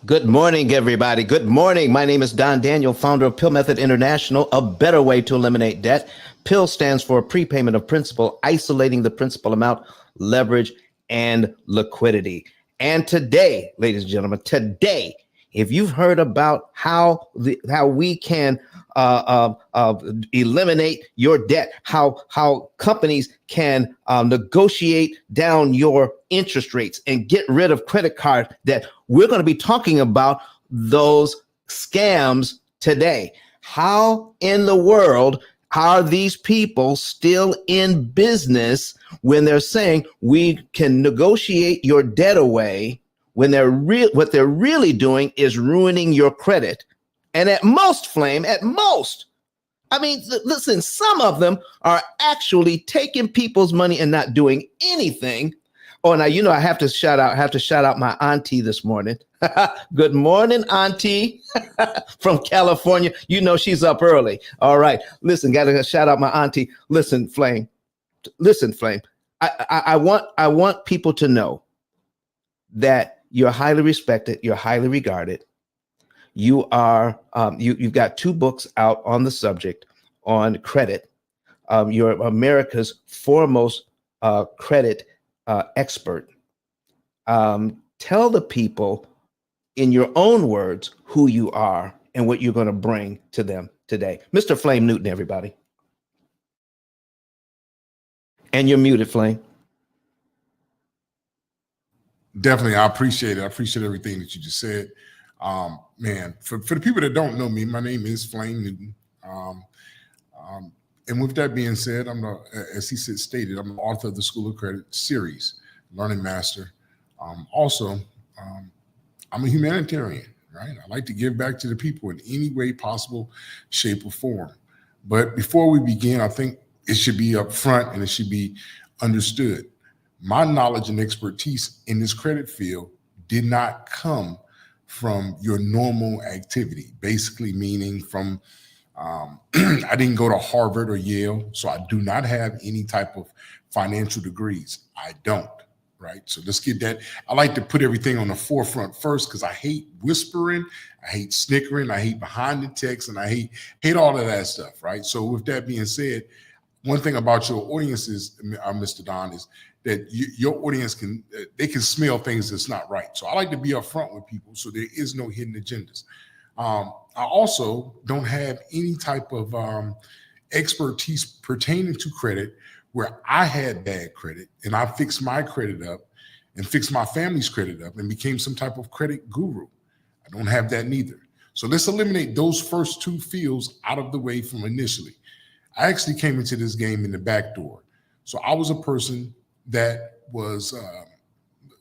Good morning, everybody. Good morning. My name is Don Daniel, founder of P.I.L.L Method International, a better way to eliminate debt. P.I.L.L stands for prepayment of principal, isolating the principal amount, leverage, and liquidity. And today, ladies and gentlemen, today, if you've heard about how we can eliminate your debt, how companies can negotiate down your interest rates and get rid of credit card debt, we're going to be talking about those scams today. How in the world are these people still in business when they're saying we can negotiate your debt away, when what they're really doing is ruining your credit? And at most, Flame, at most, I mean, listen, some of them are actually taking people's money and not doing anything. Oh, now, I have to shout out my auntie this morning. Good morning, auntie from California. She's up early. All right. Listen, got to shout out my auntie. Listen, Flame. I want people to know that you're highly respected. You're highly regarded. You are, you've got 2 books out on the subject on credit. You're America's foremost credit expert. Tell the people in your own words who you are and what you're going to bring to them today. Mr. Flame Newton, everybody. And you're muted, Flame. Definitely, I appreciate it. I appreciate everything that you just said. Man, for the people that don't know me, my name is Flame Newton. And with that being said, as he stated, I'm the author of the School of Credit series, Learning Master. Also, I'm a humanitarian, right? I like to give back to the people in any way possible, shape, or form. But before we begin, I think it should be up front and it should be understood. My knowledge and expertise in this credit field did not come from your normal activity, basically meaning from, I didn't go to Harvard or Yale, so I do not have any type of financial degrees. I don't, right? So let's get that. I like to put everything on the forefront first because I hate whispering, I hate snickering, I hate behind the text, and I hate all of that stuff, right? So with that being said, one thing about your audiences, Mr. Don, is that your audience can smell things that's not right. So I like to be upfront with people so there is no hidden agendas. I also don't have any type of expertise pertaining to credit where I had bad credit and I fixed my credit up and fixed my family's credit up and became some type of credit guru. I don't have that neither. So let's eliminate those first 2 fields out of the way from initially. I actually came into this game in the back door. So I was a person that was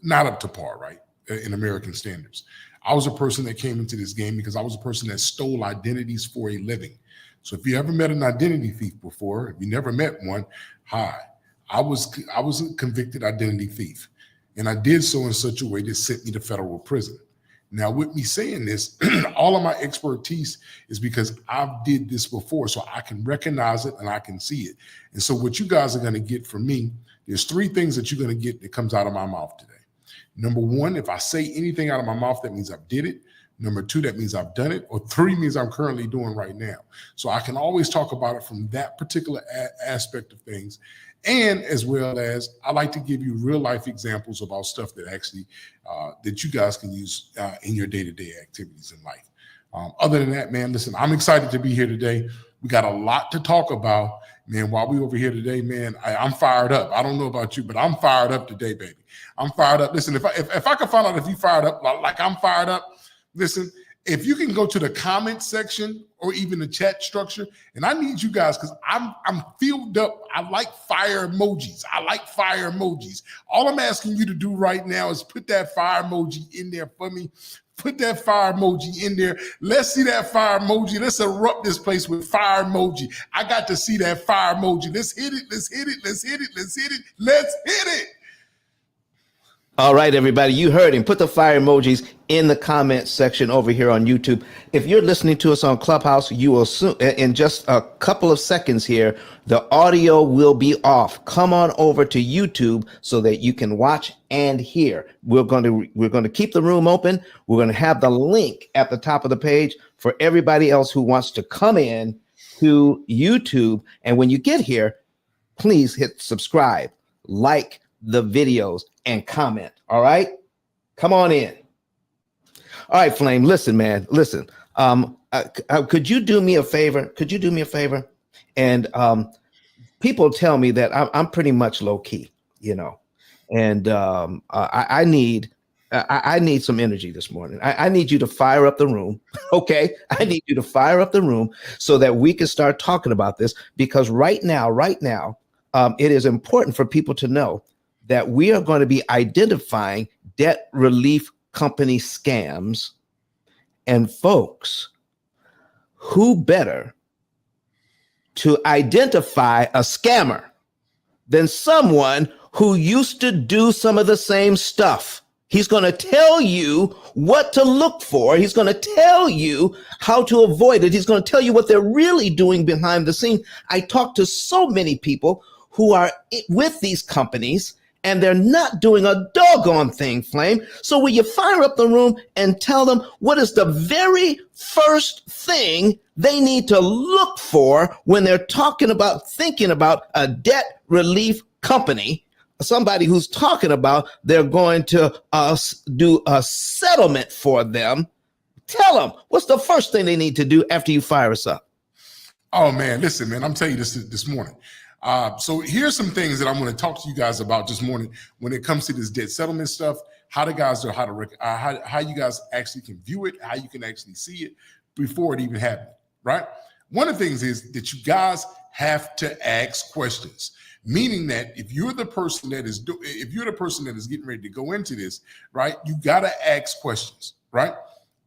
not up to par, right, in American standards. I was a person that came into this game because I was a person that stole identities for a living. So if you ever met an identity thief before, if you never met one, hi. I was a convicted identity thief. And I did so in such a way that sent me to federal prison. Now, with me saying this, all of my expertise is because I've did this before, so I can recognize it and I can see it. And so what you guys are going to get from me, there's 3 things that you're going to get that comes out of my mouth today. Number 1, if I say anything out of my mouth, that means I've did it. Number 2, that means I've done it. Or 3 means I'm currently doing right now. So I can always talk about it from that particular aspect of things. And as well as I like to give you real life examples about stuff that actually that you guys can use in your day-to-day activities in life. Other than that, man, listen, I'm excited to be here today. We got a lot to talk about, man. While we over here today, man, I'm fired up. I don't know about you, but I'm fired up today, baby. I'm fired up. Listen, if I can find out if you fired up like I'm fired up, listen, if you can go to the comment section or even the chat structure, and I need you guys because I'm filled up. I like fire emojis. All I'm asking you to do right now is put that fire emoji in there for me. Put that fire emoji in there. Let's see that fire emoji. Let's erupt this place with fire emoji. I got to see that fire emoji. Let's hit it. Let's hit it. Let's hit it. Let's hit it. Let's hit it. All right, everybody, you heard him. Put the fire emojis in the comment section over here on YouTube. If you're listening to us on Clubhouse, you will soon, in just a couple of seconds here, the audio will be off. Come on over to YouTube so that you can watch and hear. We're going to keep the room open. We're going to have the link at the top of the page for everybody else who wants to come in to YouTube. And when you get here, please hit subscribe, like the videos, and comment. All right, come on in. All right, Flame, listen, man, listen. Could you do me a favor? And people tell me that I'm pretty much low key, and I need some energy this morning. I need you to fire up the room. Okay, I need you to fire up the room so that we can start talking about this, because right now, it is important for people to know that we are going to be identifying debt relief company scams. And folks, who better to identify a scammer than someone who used to do some of the same stuff? He's going to tell you what to look for. He's going to tell you how to avoid it. He's going to tell you what they're really doing behind the scenes. I talk to so many people who are with these companies, and they're not doing a doggone thing, Flame. So will you fire up the room and tell them what is the very first thing they need to look for when they're thinking about a debt relief company, somebody who's talking about they're going to do a settlement for them? Tell them what's the first thing they need to do after you fire us up. Oh man, listen, man, I'm telling you this morning. So here's some things that I'm going to talk to you guys about this morning when it comes to this debt settlement stuff, how the guys know how you guys actually can view it, how you can actually see it before it even happened, right? One of the things is that you guys have to ask questions, meaning that if you're the person that is getting ready to go into this, right, you got to ask questions, right?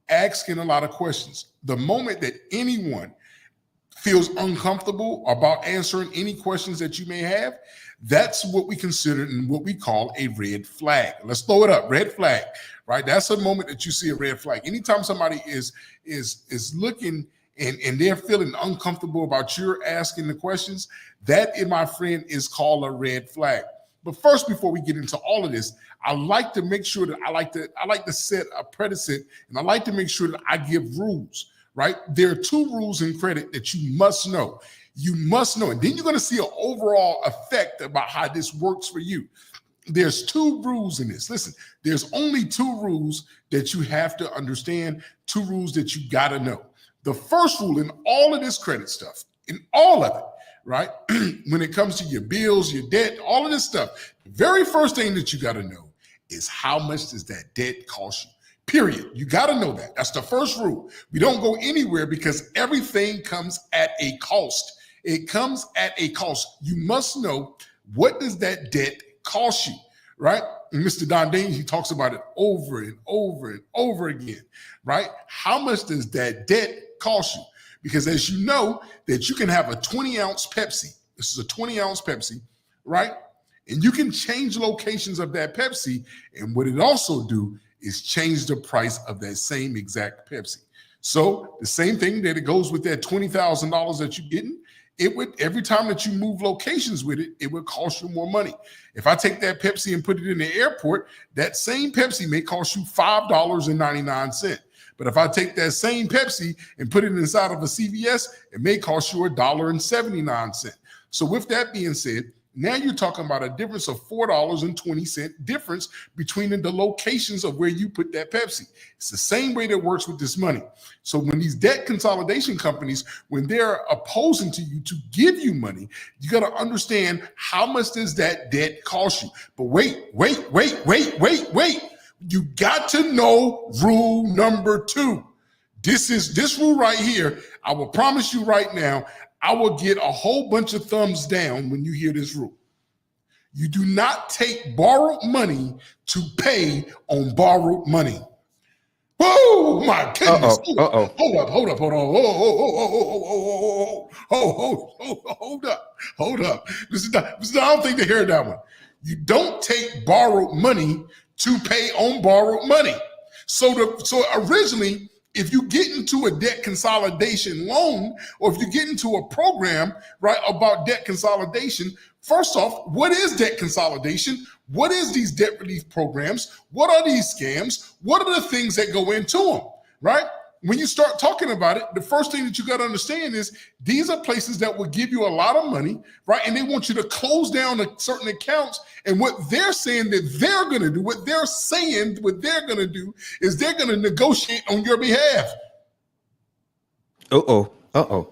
Asking a lot of questions. The moment that anyone feels uncomfortable about answering any questions that you may have, that's what we consider and what we call a red flag. Let's throw it up, red flag, right? That's a moment that you see a red flag. Anytime somebody is looking and they're feeling uncomfortable about your asking the questions, that, my friend, is called a red flag. But first, before we get into all of this, I like to make sure that I like to set a precedent, and I like to make sure that I give rules. Right? There are two rules in credit that you must know. You must know, and then you're going to see an overall effect about how this works for you. There's two rules in this. Listen, there's only two rules that you have to understand, two rules that you got to know. The first rule in all of this credit stuff, in all of it, right? When it comes to your bills, your debt, all of this stuff, the very first thing that you got to know is how much does that debt cost you? Period. You got to know that. That's the first rule. We don't go anywhere because everything comes at a cost. It comes at a cost. You must know, what does that debt cost you, right? And Mr. Don Dane, he talks about it over and over and over again, right? How much does that debt cost you? Because as you know, that you can have a 20-ounce Pepsi. This is a 20-ounce Pepsi, right? And you can change locations of that Pepsi. And what it also do is change the price of that same exact Pepsi. So the same thing that it goes with that $20,000 that you're getting, it would, every time that you move locations with it, it would cost you more money. If I take that Pepsi and put it in the airport, that same Pepsi may cost you $5.99. But if I take that same Pepsi and put it inside of a CVS, it may cost you $1.79. So with that being said, now you're talking about a difference of $4.20 difference between the locations of where you put that Pepsi. It's the same way that works with this money. So when these debt consolidation companies, when they're opposing to you to give you money, you got to understand, how much does that debt cost you? But wait. You got to know rule number 2. This rule right here. I will promise you right now, I will get a whole bunch of thumbs down when you hear this rule. You do not take borrowed money to pay on borrowed money. Oh my goodness. Hold up. Hold up. I don't think they heard that one. You don't take borrowed money to pay on borrowed money. So originally, if you get into a debt consolidation loan, or if you get into a program, right, about debt consolidation, first off, what is debt consolidation? What is these debt relief programs? What are these scams? What are the things that go into them, right? When you start talking about it, the first thing that you got to understand is these are places that will give you a lot of money, right? And they want you to close down certain accounts. And what they're saying that they're going to do, what they're going to do is they're going to negotiate on your behalf. Uh-oh.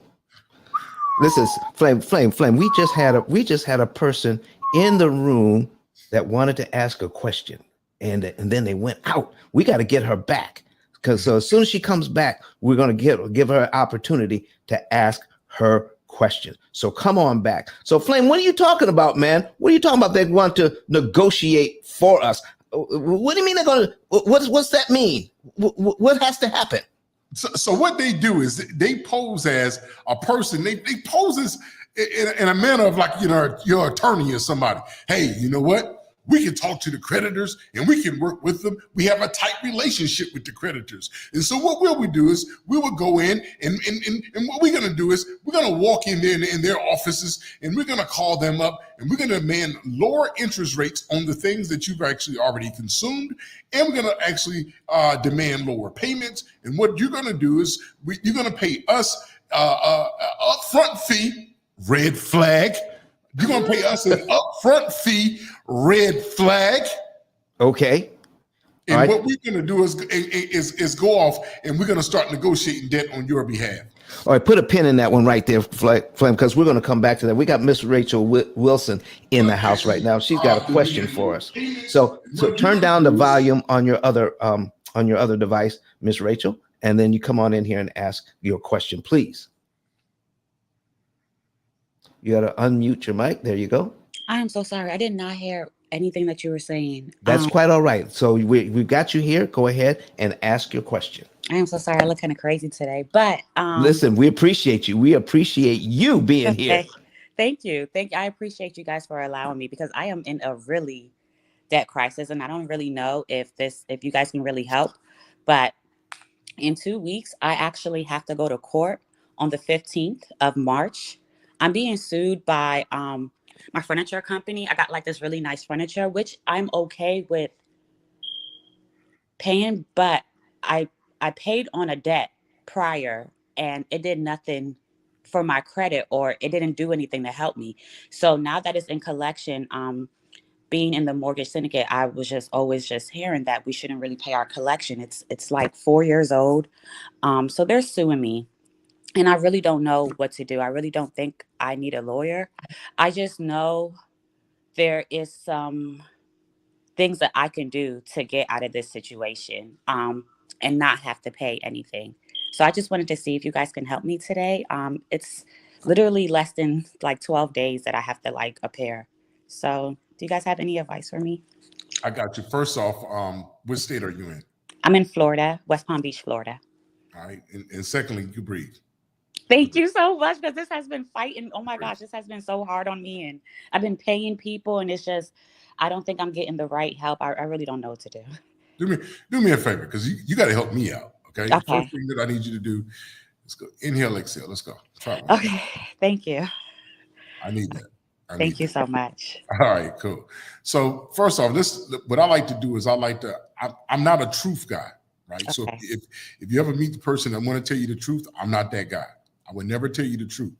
This is Flame. We just had a person in the room that wanted to ask a question, and then they went out. We got to get her back. Because so as soon as she comes back, we're going to give her an opportunity to ask her question. So come on back. So Flame, what are you talking about, man? What are you talking about? They want to negotiate for us. What do you mean they're going to? What's that mean? What has to happen? So what they do is they pose as a person. They pose as in a manner of like, your attorney or somebody. Hey, you know what? We can talk to the creditors and we can work with them. We have a tight relationship with the creditors. And so what we do is we will go in and what we're going to do is we're going to walk in there in their offices and we're going to call them up and we're going to demand lower interest rates on the things that you've actually already consumed. And we're going to actually demand lower payments. And what you're going to do is you're going to pay us a upfront fee, red flag. You're going to pay us an upfront fee, red flag. Okay. And right. What we're going to do is go off and we're going to start negotiating debt on your behalf. All right, put a pin in that one right there, Flame, because we're going to come back to that. We got Miss Rachel Wilson in the house right now. She's got a question for us. So turn down the volume on your other device, Miss Rachel, and then you come on in here and ask your question, please. You got to unmute your mic. There you go. I am so sorry. I did not hear anything that you were saying. That's quite all right. So we got you here. Go ahead and ask your question. I am so sorry. I look kind of crazy today, but listen, we appreciate you. We appreciate you being here. Thank you. I appreciate you guys for allowing me because I am in a really debt crisis and I don't really know if you guys can really help. But in 2 weeks, I actually have to go to court on the 15th of March. I'm being sued by my furniture company. I got like this really nice furniture, which I'm okay with paying, but I paid on a debt prior and it did nothing for my credit or it didn't do anything to help me. So now that it's in collection, being in the mortgage syndicate, I was always hearing that we shouldn't really pay our collection. It's like 4 years old. So they're suing me. And I really don't know what to do. I really don't think I need a lawyer. I just know there is some things that I can do to get out of this situation and not have to pay anything. So I just wanted to see if you guys can help me today. It's literally less than like 12 days that I have to like appear. So do you guys have any advice for me? I got you. First off, what state are you in? I'm in Florida, West Palm Beach, Florida. All right. And secondly, you breathe. Thank you so much because this has been fighting. Oh my gosh, this has been so hard on me. And I've been paying people and it's just, I don't think I'm getting the right help. I really don't know what to do. Do me a favor because you got to help me out. Okay. The first thing that I need you to do is go inhale, exhale. Let's go. Try one. Okay. Thank you. I need that. Thank you so much. All right, cool. So first off, what I like to do is I'm not a truth guy, right? Okay. So if you ever meet the person that want to tell you the truth, I'm not that guy. I would never tell you the truth.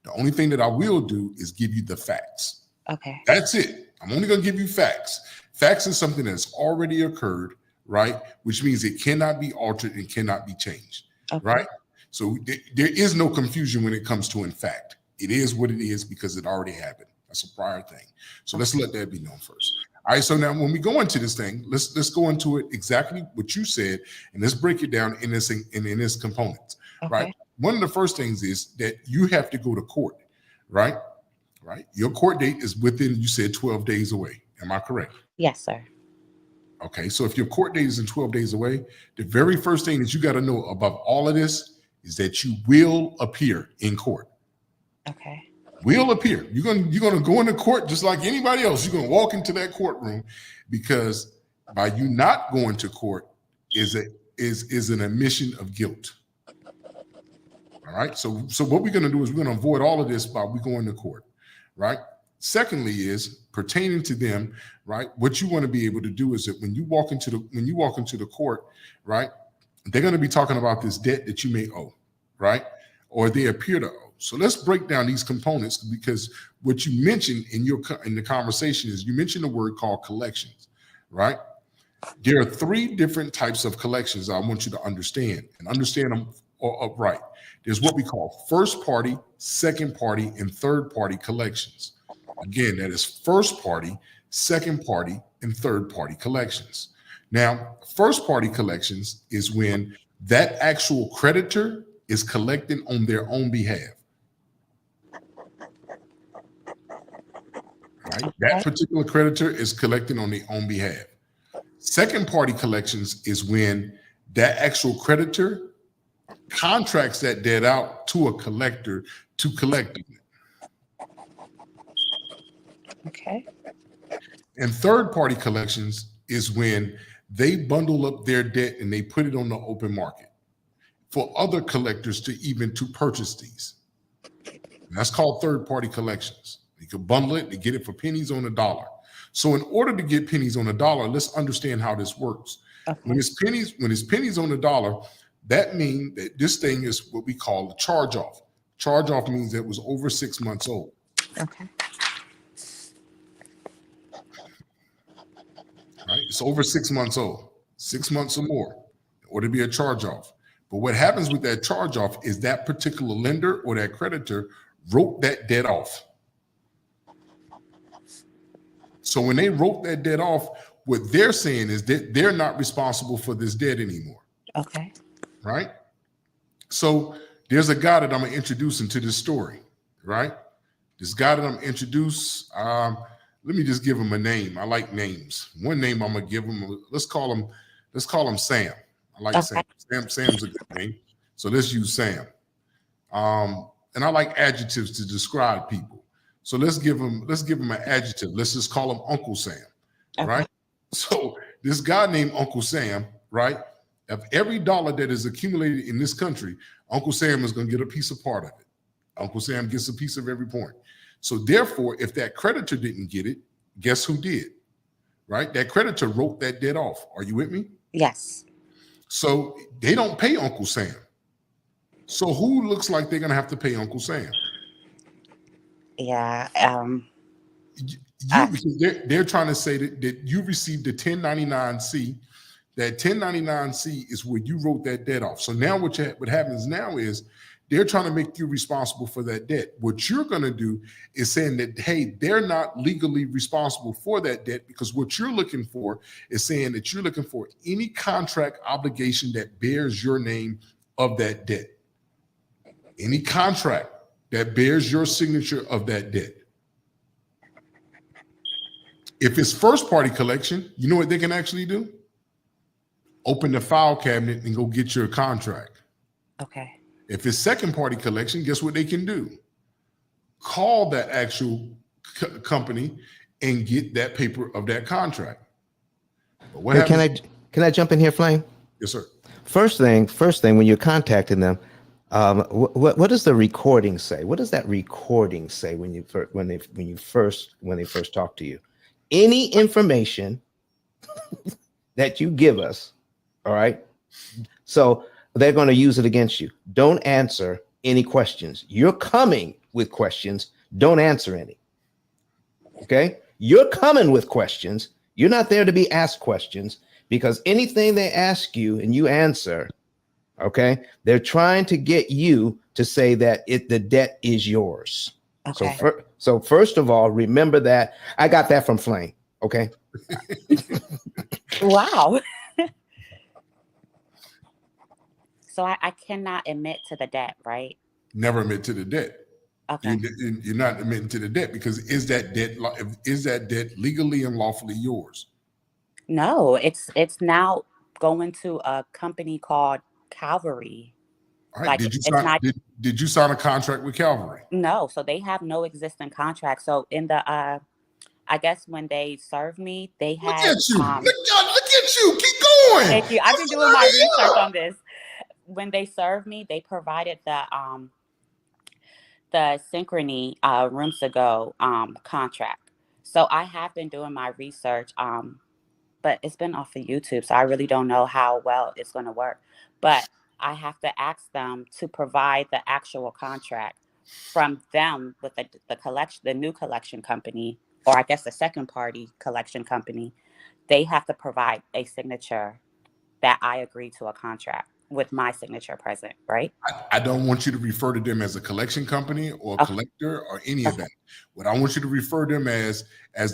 The only thing that I will do is give you the facts. Okay. That's it. I'm only going to give you facts. Facts is something that's already occurred, right? Which means it cannot be altered and cannot be changed, right? So there is no confusion when it comes to in fact. It is what it is because it already happened. That's a prior thing. So let's let that be known first. All right. So now when we go into this thing, let's go into it exactly what you said, and let's break it down in its components, right? One of the first things is that you have to go to court, right? Right. Your court date is within, you said 12 days away. Am I correct? Yes, sir. Okay. So if your court date is in 12 days away, the very first thing that you got to know above all of this is that you will appear in court. Okay. Will appear. You're gonna go into court just like anybody else. You're gonna walk into that courtroom because by you not going to court is an admission of guilt. All right. So what we're going to do is we're going to avoid all of this by we going to court, right? Secondly, is pertaining to them, right? What you want to be able to do is that when you walk into the court, right, they're going to be talking about this debt that you may owe, right, or they appear to owe. So let's break down these components, because what you mentioned in the conversation is you mentioned a word called collections, right? There are 3 different types of collections I want you to understand them upright. There's what we call first party, second party, and third party collections. Again, that is first party, second party, and third party collections. Now, first party collections is when that actual creditor is collecting on their own behalf. Right? That particular creditor is collecting on their own behalf. Second party collections is when that actual creditor contracts that debt out to a collector to collect it. Okay. And third party collections is when they bundle up their debt and they put it on the open market for other collectors to purchase these. And that's called third party collections. You can bundle it, they get it for pennies on the dollar. So in order to get pennies on the dollar, let's understand how this works. Okay. When it's pennies on the dollar, that means that this thing is what we call a charge off. Charge off means it was over 6 months old. Okay. Right? It's over 6 months old, 6 months or more, in order to be a charge off. But what happens with that charge off is that particular lender or that creditor wrote that debt off. So when they wrote that debt off, what they're saying is that they're not responsible for this debt anymore. Okay. Right? So there's a guy that I'm going to introduce into this story, right? This guy that I'm going to introduce, let me just give him a name. I like names. One name I'm going to give him, let's call him Sam. I like Sam. Sam's a good name. So let's use Sam. And I like adjectives to describe people. So let's give him an adjective. Let's just call him Uncle Sam, right? So this guy named Uncle Sam, right? Of every dollar that is accumulated in this country, Uncle Sam is going to get a piece of part of it. Uncle Sam gets a piece of every point. So therefore, if that creditor didn't get it, guess who did? Right? That creditor wrote that debt off. Are you with me? Yes. So they don't pay Uncle Sam. So who looks like they're going to have to pay Uncle Sam? Yeah. Because they're trying to say that you received the 1099-C. That 1099-C is where you wrote that debt off. So now what happens now is they're trying to make you responsible for that debt. What you're going to do is saying that, hey, they're not legally responsible for that debt, because what you're looking for is saying that you're looking for any contract obligation that bears your name of that debt. Any contract that bears your signature of that debt. If it's first party collection, you know what they can actually do? Open the file cabinet and go get your contract. Okay. If it's second party collection, guess what they can do? Call that actual company and get that paper of that contract. But what happens? Can I jump in here, Flame? Yes, sir. First thing, when you're contacting them, what does the recording say? What does that recording say when they first talk to you? Any information that you give us, all right? So they're going to use it against you. Don't answer any questions. You're coming with questions. Don't answer any. Okay? You're coming with questions. You're not there to be asked questions, because anything they ask you and you answer, okay, they're trying to get you to say that the debt is yours. Okay. So first of all, remember that. I got that from Flame. Okay. Wow. So I cannot admit to the debt, right? Never admit to the debt. Okay. You're not admitting to the debt, because is that debt legally and lawfully yours? No, it's now going to a company called Calvary. All right. Like, did you sign a contract with Calvary? No. So they have no existing contract. So in the I guess when they served me, they had. Look at you! Look at you. Keep going. Thank you. I've been doing my research on this. When they served me, they provided the Synchrony rooms to go contract. So I have been doing my research, but it's been off of YouTube, so I really don't know how well it's going to work. But I have to ask them to provide the actual contract from them with the collection, the new collection company, or I guess the second party collection company. They have to provide a signature that I agree to a contract with my signature present, right? I don't want you to refer to them as a collection company or a Okay. collector or any of that. What I want you to refer to them as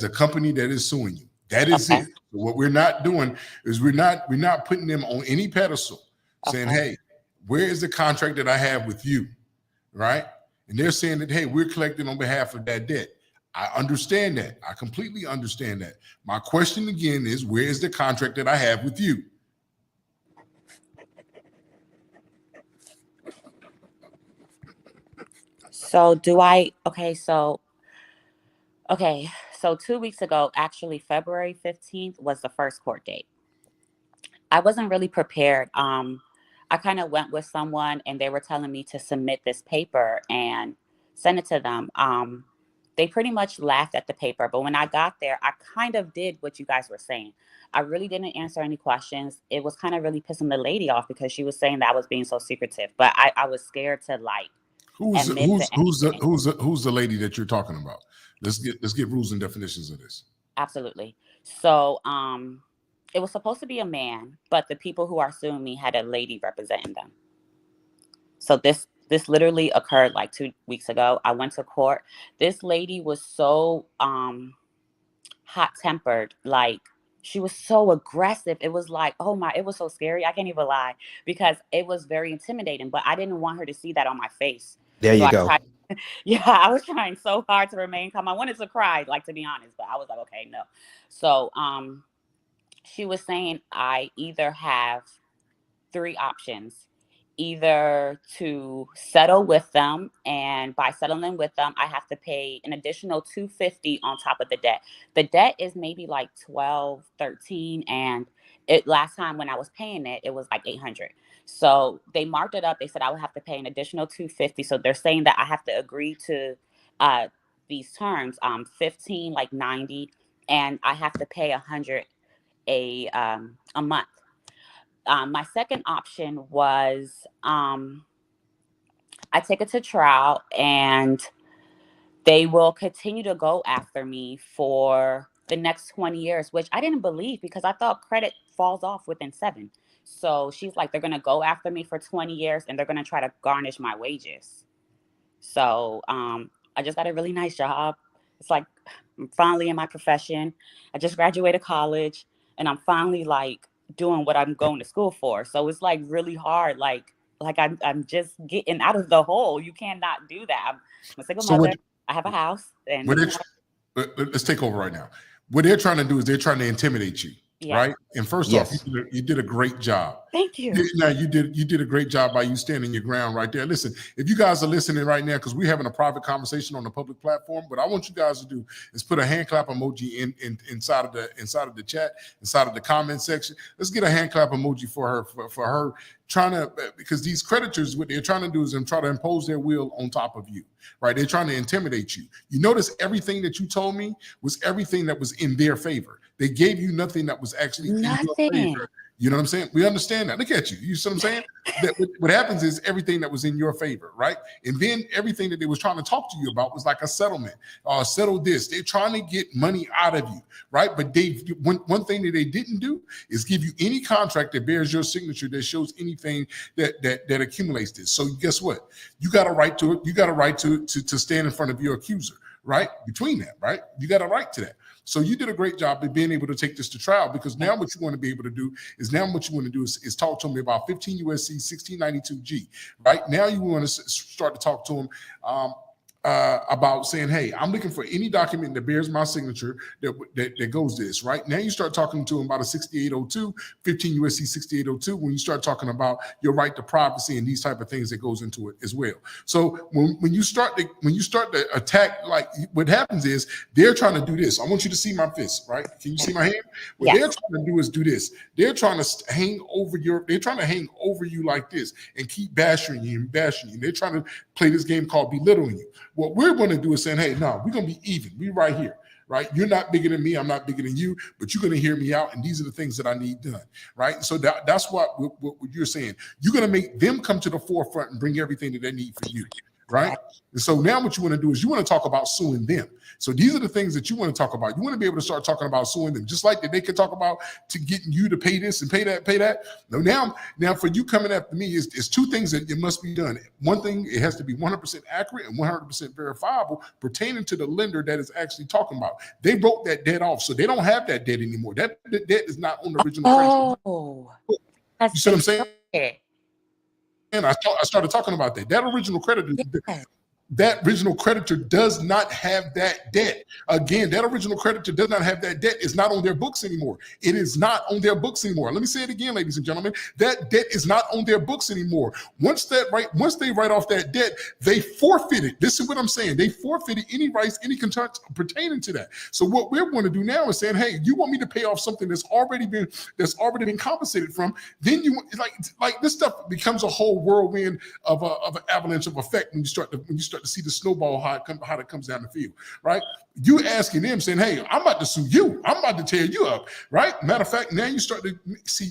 the company that is suing you. That is Okay. it. So what we're not doing is we're not putting them on any pedestal, saying, hey, where is the contract that I have with you? Right? And they're saying that, hey, we're collecting on behalf of that debt. I understand that. I completely understand that. My question again is, where is the contract that I have with you? So do I, so 2 weeks ago, actually February 15th was the first court date. I wasn't really prepared. I kind of went with someone and they were telling me to submit this paper and send it to them. They pretty much laughed at the paper, but when I got there, I kind of did what you guys were saying. I really didn't answer any questions. It was kind of really pissing the lady off because she was saying that I was being so secretive, but I was scared to like admit to anything. Who's the lady that you're talking about? Let's get rules and definitions of this. Absolutely. So, it was supposed to be a man, but the people who are suing me had a lady representing them. So this literally occurred like 2 weeks ago. I went to court. This lady was so hot-tempered, like she was so aggressive. It was like, oh my, it was so scary. I can't even lie because it was very intimidating, but I didn't want her to see that on my face. There you go. Yeah, I was trying so hard to remain calm. I wanted to cry, like, to be honest, but I was like, okay, no. So she was saying I either have 3 options: either to settle with them, and by settling with them, I have to pay an additional $250 on top of the debt. The debt is maybe like 12, 13, and it last time when I was paying it, it was like 800. So they marked it up. They said I would have to pay an additional $250. So they're saying that I have to agree to these terms, 15 like 90, and I have to pay 100 a month. My second option was I take it to trial and they will continue to go after me for the next 20 years, which I didn't believe because I thought credit falls off within 7. So she's like, they're going to go after me for 20 years and they're going to try to garnish my wages. So I just got a really nice job. It's like I'm finally in my profession. I just graduated college and I'm finally like doing what I'm going to school for. So it's like really hard. Like I'm just getting out of the hole. You cannot do that. I'm a single mother. I have a house. And let's take over right now. What they're trying to do is they're trying to intimidate you. Yeah. Right. And first off, you did a great job. Thank you. Now you did a great job by you standing your ground right there. Listen, if you guys are listening right now, because we're having a private conversation on the public platform, what I want you guys to do is put a hand clap emoji inside of the chat, inside of the comment section. Let's get a hand clap emoji for her trying to, because these creditors, what they're trying to do is try to impose their will on top of you, right? They're trying to intimidate you. You notice everything that you told me was everything that was in their favor. They gave you nothing that was actually in your favor. You know what I'm saying? We understand that. Look at you. You see what I'm saying? What happens is everything that was in your favor, right? And then everything that they was trying to talk to you about was like a settlement. Settle this. They're trying to get money out of you, right? But one thing that they didn't do is give you any contract that bears your signature that shows anything that accumulates this. So guess what? You got a right to it. You got a right to stand in front of your accuser, right? Between that, right? You got a right to that. So you did a great job of being able to take this to trial, because now what you want to be able to do is talk to me about 15 USC 1692G, right? Now you want to start to talk to him about saying, hey, I'm looking for any document that bears my signature that goes this, right? Now you start talking to them about a 6802, 15 USC 6802, when you start talking about your right to privacy and these type of things that goes into it as well. So when you start to attack, like what happens is they're trying to do this. I want you to see my fist, right? Can you see my hand? What they're trying to do is do this. They're trying to hang over you like this and keep bashing you. They're trying to play this game called belittling you. What we're going to do is saying, hey, no, we're going to be even. We right here, right? You're not bigger than me. I'm not bigger than you, but you're going to hear me out. And these are the things that I need done, right? So that's what you're saying. You're going to make them come to the forefront and bring everything that they need for you, right? And so now what you want to do is you want to talk about suing them. So these are the things that you want to talk about. You want to be able to start talking about suing them, just like that they could talk about to getting you to pay this and pay that. Now for you coming after me is two things that it must be done. One thing, it has to be 100% accurate and 100% verifiable pertaining to the lender that is actually talking about. They broke that debt off, so they don't have that debt anymore. That debt is not on the original credit. You see what I'm saying? And I started talking about that. That original creditor, that original creditor does not have that debt. Again, that original creditor does not have that debt. It's not on their books anymore. It is not on their books anymore. Let me say it again, ladies and gentlemen. That debt is not on their books anymore. Once they write off that debt, they forfeited. This is what I'm saying. They forfeited any rights, any contracts pertaining to that. So what we're going to do now is saying, hey, you want me to pay off something that's already been compensated from? Then you like this stuff becomes a whole whirlwind of an avalanche of effect when you start to see the snowball how it comes down the field, right? You asking them saying, hey, I'm about to sue you. I'm about to tear you up, right? Matter of fact, now you start to see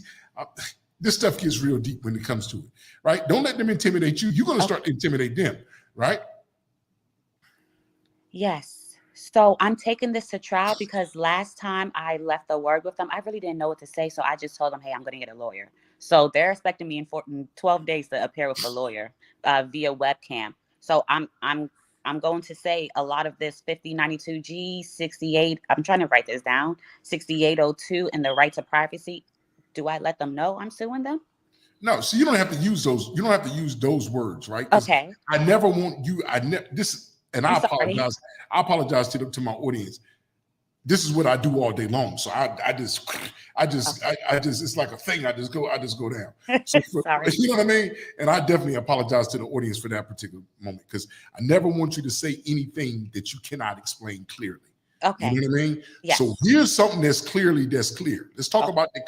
this stuff gets real deep when it comes to it, right? Don't let them intimidate you. You're going to start to intimidate them, right? Yes. So I'm taking this to trial because last time I left a word with them, I really didn't know what to say. So I just told them, hey, I'm going to get a lawyer. So they're expecting me in 12 days to appear with a lawyer via webcam. So I'm going to say a lot of this 5092G 68. I'm trying to write this down. 6802 and the right to privacy. Do I let them know I'm suing them? No, so you don't have to use those. You don't have to use those words, right? Okay. I never want you. I apologize. I apologize to my audience. This is what I do all day long. So I just it's like a thing. I just go down. So Sorry. You know what I mean? And I definitely apologize to the audience for that particular moment because I never want you to say anything that you cannot explain clearly. Okay. You know what I mean? Yes. So here's something that's clear. Let's talk about the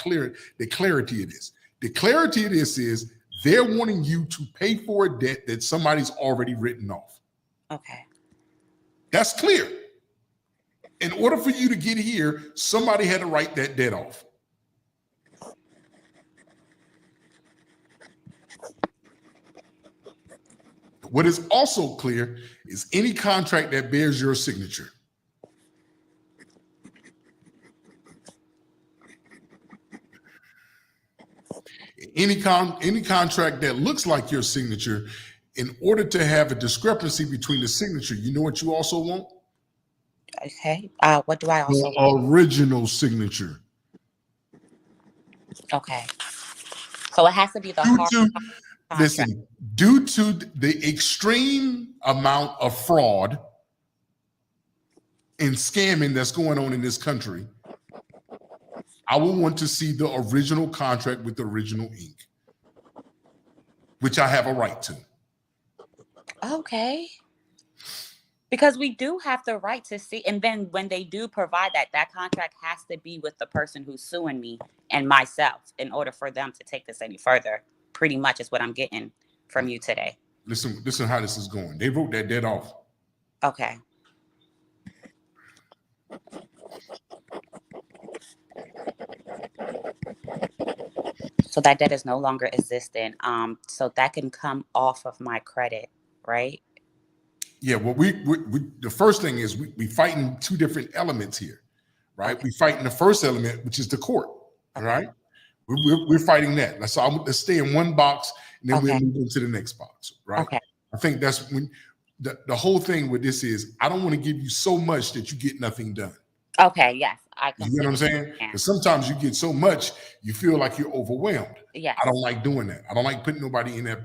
clarity of this. The clarity of this is they're wanting you to pay for a debt that somebody's already written off. Okay. That's clear. In order for you to get here, somebody had to write that debt off. What is also clear is any contract that bears your signature. Any contract that looks like your signature, in order to have a discrepancy between the signature, you know what you also want? Okay. What do I also want? Original signature. Okay. So it has to be the hard contract. Listen, due to the extreme amount of fraud and scamming that's going on in this country, I will want to see the original contract with the original ink, which I have a right to. Okay. Because we do have the right to see, and then when they do provide that contract has to be with the person who's suing me and myself in order for them to take this any further. Pretty much is what I'm getting from you today. Listen how this is going. They wrote that debt off. Okay. So that debt is no longer existent. So that can come off of my credit, right? Yeah, well, we the first thing is we fighting two different elements here, right? Okay. We fighting the first element, which is the court, all right? We're fighting that. Let's stay in one box, and then we'll move into the next box, right? Okay. I think that's when the whole thing with this is I don't want to give you so much that you get nothing done. Okay, yes, I You get what I'm completely saying? understand. Because sometimes you get so much, you feel like you're overwhelmed. Yes. I don't like doing that. I don't like putting nobody in that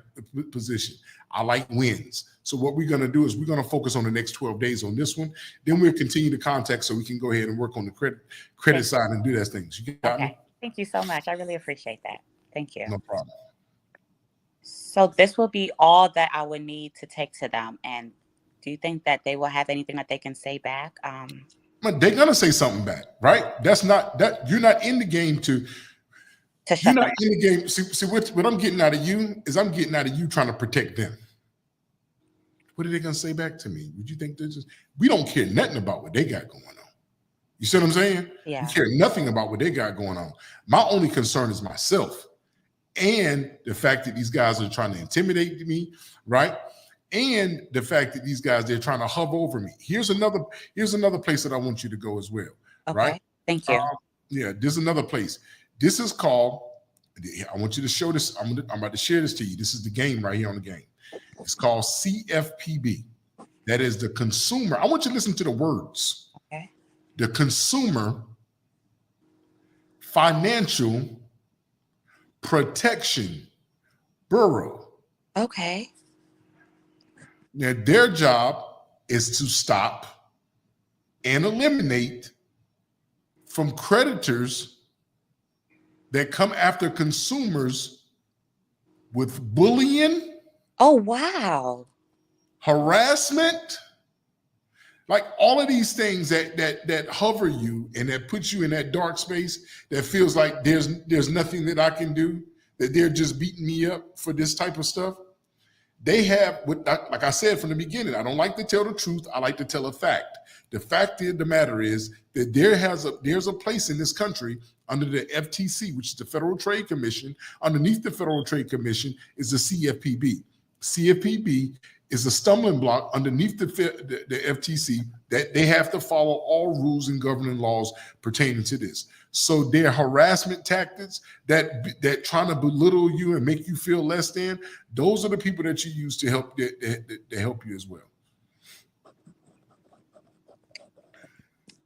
position. I like wins. So what we're going to do is we're going to focus on the next 12 days on this one. Then we'll continue the contact so we can go ahead and work on the credit side and do those things. You got me? Okay. Thank you so much. I really appreciate that. Thank you. No problem. So this will be all that I would need to take to them. And do you think that they will have anything that they can say back? But they're going to say something back, right? That's not that you're not in the game to you're shut not them in the game. See what I'm getting out of you is I'm getting out of you trying to protect them. What are they going to say back to me? Would you think we don't care nothing about what they got going on? You see what I'm saying? Yeah. We care nothing about what they got going on. My only concern is myself and the fact that these guys are trying to intimidate me, right? And the fact that these guys, they're trying to hover over me. Here's another place that I want you to go as well, Okay. right? Thank you. Yeah, there's another place. This is called, I want you to show this. I'm about to share this to you. This is the game right here on the game. It's called CFPB. That is the consumer. I want you to listen to the words. Okay. The Consumer Financial Protection Bureau. Okay. Now, their job is to stop and eliminate from creditors that come after consumers with bullying, Oh, wow. harassment, like all of these things that hover you and that puts you in that dark space that feels like there's nothing that I can do, that they're just beating me up for this type of stuff. They have, like I said from the beginning, I don't like to tell the truth. I like to tell a fact. The fact of the matter is that there's a place in this country under the FTC, which is the Federal Trade Commission. Underneath the Federal Trade Commission is the CFPB. CFPB is a stumbling block underneath the FTC that they have to follow all rules and governing laws pertaining to this. So their harassment tactics that trying to belittle you and make you feel less than, those are the people that you use to help you as well.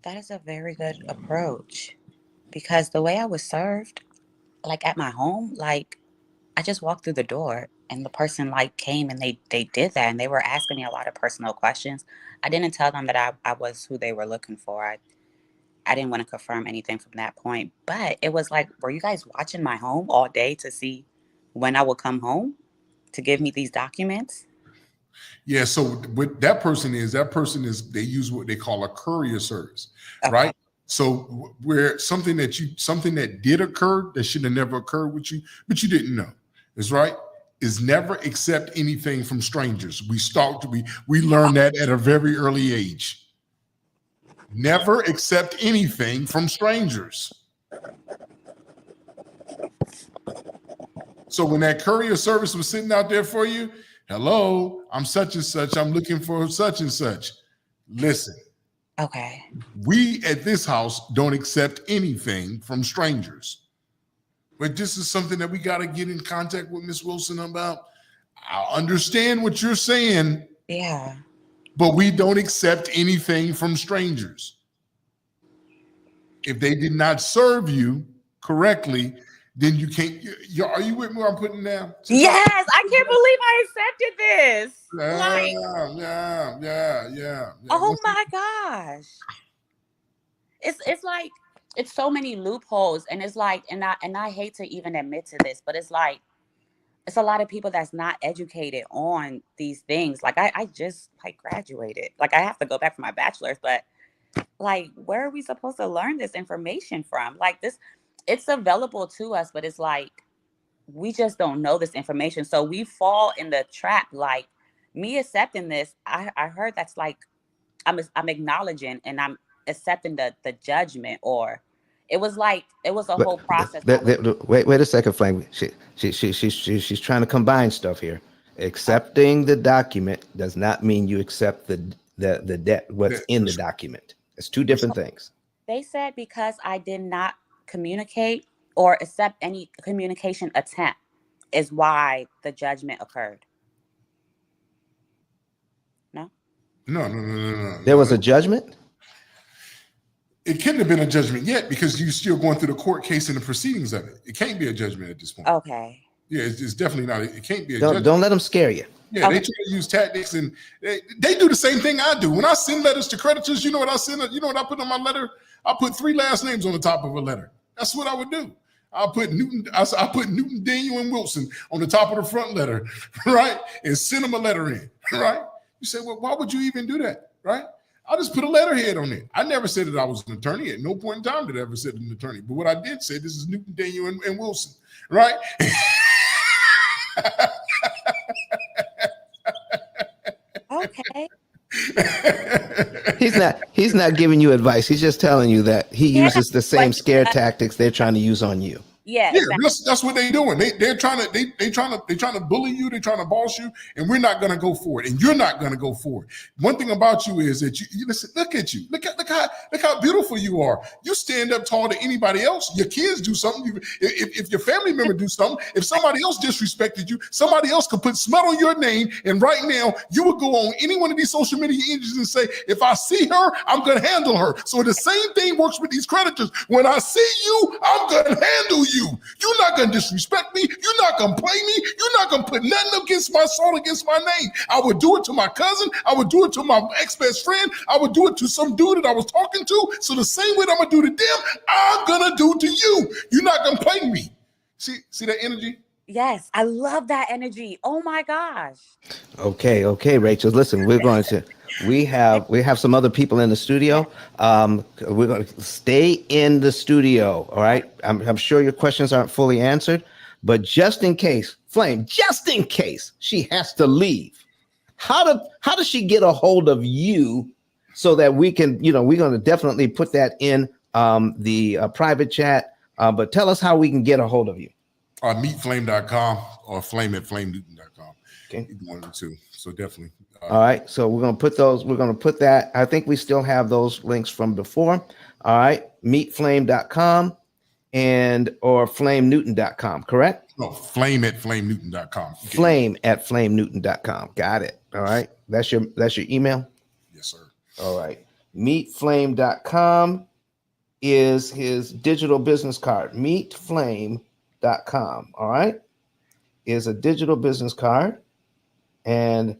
That is a very good approach, because the way I was served, like at my home, like I just walked through the door and the person like came and they did that, and they were asking me a lot of personal questions. I didn't tell them that I was who they were looking for. I didn't want to confirm anything from that point, but it was like, were you guys watching my home all day to see when I would come home to give me these documents? Yeah, so what that person is, they use what they call a courier service, Okay. right? So where something that did occur that should have never occurred with you, but you didn't know, is right, is never accept anything from strangers. We learned that at a very early age. Never accept anything from strangers. So when that courier service was sitting out there for you, hello, I'm such and such, I'm looking for such and such. Listen, Okay. we at this house don't accept anything from strangers. But this is something that we got to get in contact with Miss Wilson about. I understand what you're saying. Yeah. But we don't accept anything from strangers. If they did not serve you correctly, then you can't. Are you with me? What I'm putting down? Yes, I can't believe I accepted this. Yeah. Oh my gosh. It's like, it's so many loopholes, and it's like, and I hate to even admit to this, but it's like, it's a lot of people that's not educated on these things. Like I just like graduated. Like I have to go back for my bachelor's, but like, where are we supposed to learn this information from? Like this, it's available to us, but it's like, we just don't know this information. So we fall in the trap. Like me accepting this, I heard that's like, I'm acknowledging and I'm accepting the judgment, or it was like, it was a whole process. Wait a second, Flame. She's trying to combine stuff here. Accepting the document does not mean you accept the debt, what's in the document. It's two different things. They said because I did not communicate or accept any communication attempt is why the judgment occurred. No? No. There was a judgment? It couldn't have been a judgment yet because you're still going through the court case and the proceedings of it. It can't be a judgment at this point. Okay. Yeah, it's definitely not. It can't be a Don't judgment. don't let them scare you. Yeah, Okay. they try to use tactics, and they do the same thing I do. When I send letters to creditors, you know what I send? You know what I put on my letter? I put 3 last names on the top of a letter. That's what I would do. I put Newton, Daniel, and Wilson on the top of the front letter, right? And send them a letter in, right? You say, well, why would you even do that, right? I just put a letterhead on it. I never said that I was an attorney. At no point in time did I ever said an attorney. But what I did say, this is Newton, Daniel, and Wilson, right? Okay. He's not giving you advice. He's just telling you that he uses the same scare tactics they're trying to use on you. Yeah, Yeah, exactly. that's what they're doing. They're trying to bully you. They're trying to boss you, and we're not going to go for it. And you're not going to go for it. One thing about you is that you listen. Look at you. Look how beautiful you are. You stand up tall to anybody else. Your kids do something. If your family member do something, if somebody else disrespected you, somebody else could put smut on your name. And right now, you would go on any one of these social media engines and say, "If I see her, I'm going to handle her." So the same thing works with these creditors. When I see you, I'm going to handle you. You're not going to disrespect me. You're not going to play me. You're not going to put nothing against my soul, against my name. I would do it to my cousin. I would do it to my ex-best friend. I would do it to some dude that I was talking to. So the same way that I'm going to do to them, I'm going to do to you. You're not going to play me. See that energy? Yes, I love that energy. Oh my gosh. Okay, Rachel. Listen, we have some other people in the studio. We're going to stay in the studio. All right. I'm sure your questions aren't fully answered, but just in case, Flame, just in case she has to leave, how does she get a hold of you so that we can, we're going to definitely put that in the private chat. But tell us how we can get a hold of you. Meetflame.com or flame@flamenewton.com. Okay. Either one of the two. So definitely. All right. So we're going to put those. We're going to put that. I think we still have those links from before. All right. Meetflame.com or flamenewton.com. Correct? No, flame@flamenewton.com. Flame@flamenewton.com. Got it. All right. That's your email. Yes, sir. All right. Meetflame.com is his digital business card. Meetflame.com. All right, is a digital business card, and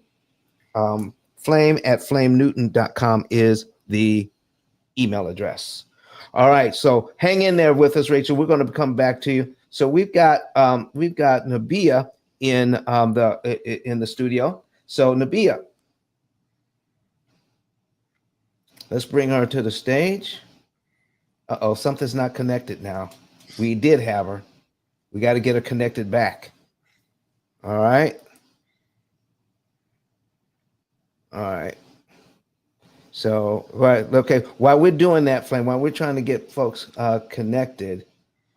flame@flamenewton.com is the email address. All right, so hang in there with us, Rachel. We're going to come back to you. So we've got Nabia in the studio. So Nabia, let's bring her to the stage. Something's not connected now. We did have her. We got to get her connected back. All right. So, right. Okay. While we're doing that, Flame, while we're trying to get folks connected,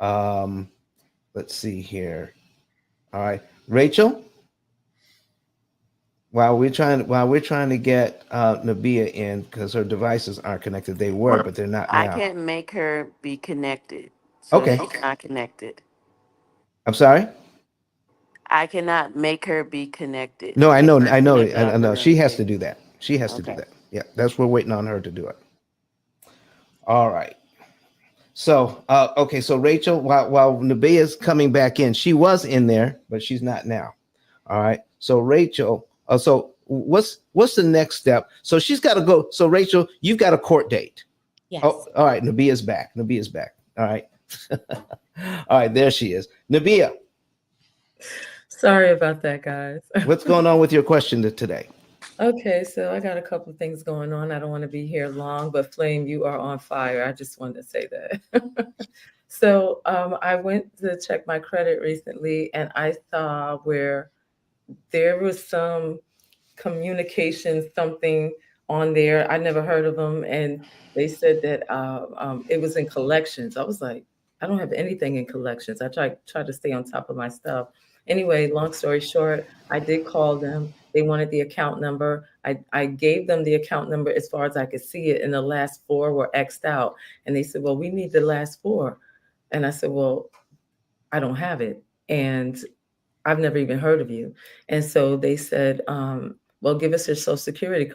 let's see here. All right, Rachel. While we're trying to get Nabia in because her devices aren't connected. They were, but they're not now. I can't make her be connected. So Okay. she's not connected. I'm sorry. I cannot make her be connected. No, I know. She has Okay. to do that. She has to do Okay. that. Yeah, that's we're waiting on her to do it. All right. So, okay. So Rachel, while Nabia is coming back in, she was in there, but she's not now. All right. So Rachel, so what's the next step? So she's got to go. So Rachel, you've got a court date. Yes. Oh, all right. Nabia's back. All right. All right. There she is. Nabia, Sorry about that, guys. what's going on with your question today? Okay, so I got a couple of things going on. I don't want to be here long, but Flame, you are on fire. I just wanted to say that. So I went to check my credit recently, and I saw where there was some communication, something on there. I never heard of them, and they said that it was in collections. I was like, I don't have anything in collections. I try to stay on top of my stuff. Anyway, long story short, I did call them. They wanted the account number. I gave them the account number as far as I could see it, and the last 4 were X'd out. And they said, well, we need the last 4. And I said, well, I don't have it. And I've never even heard of you. And so they said, well, give us your social security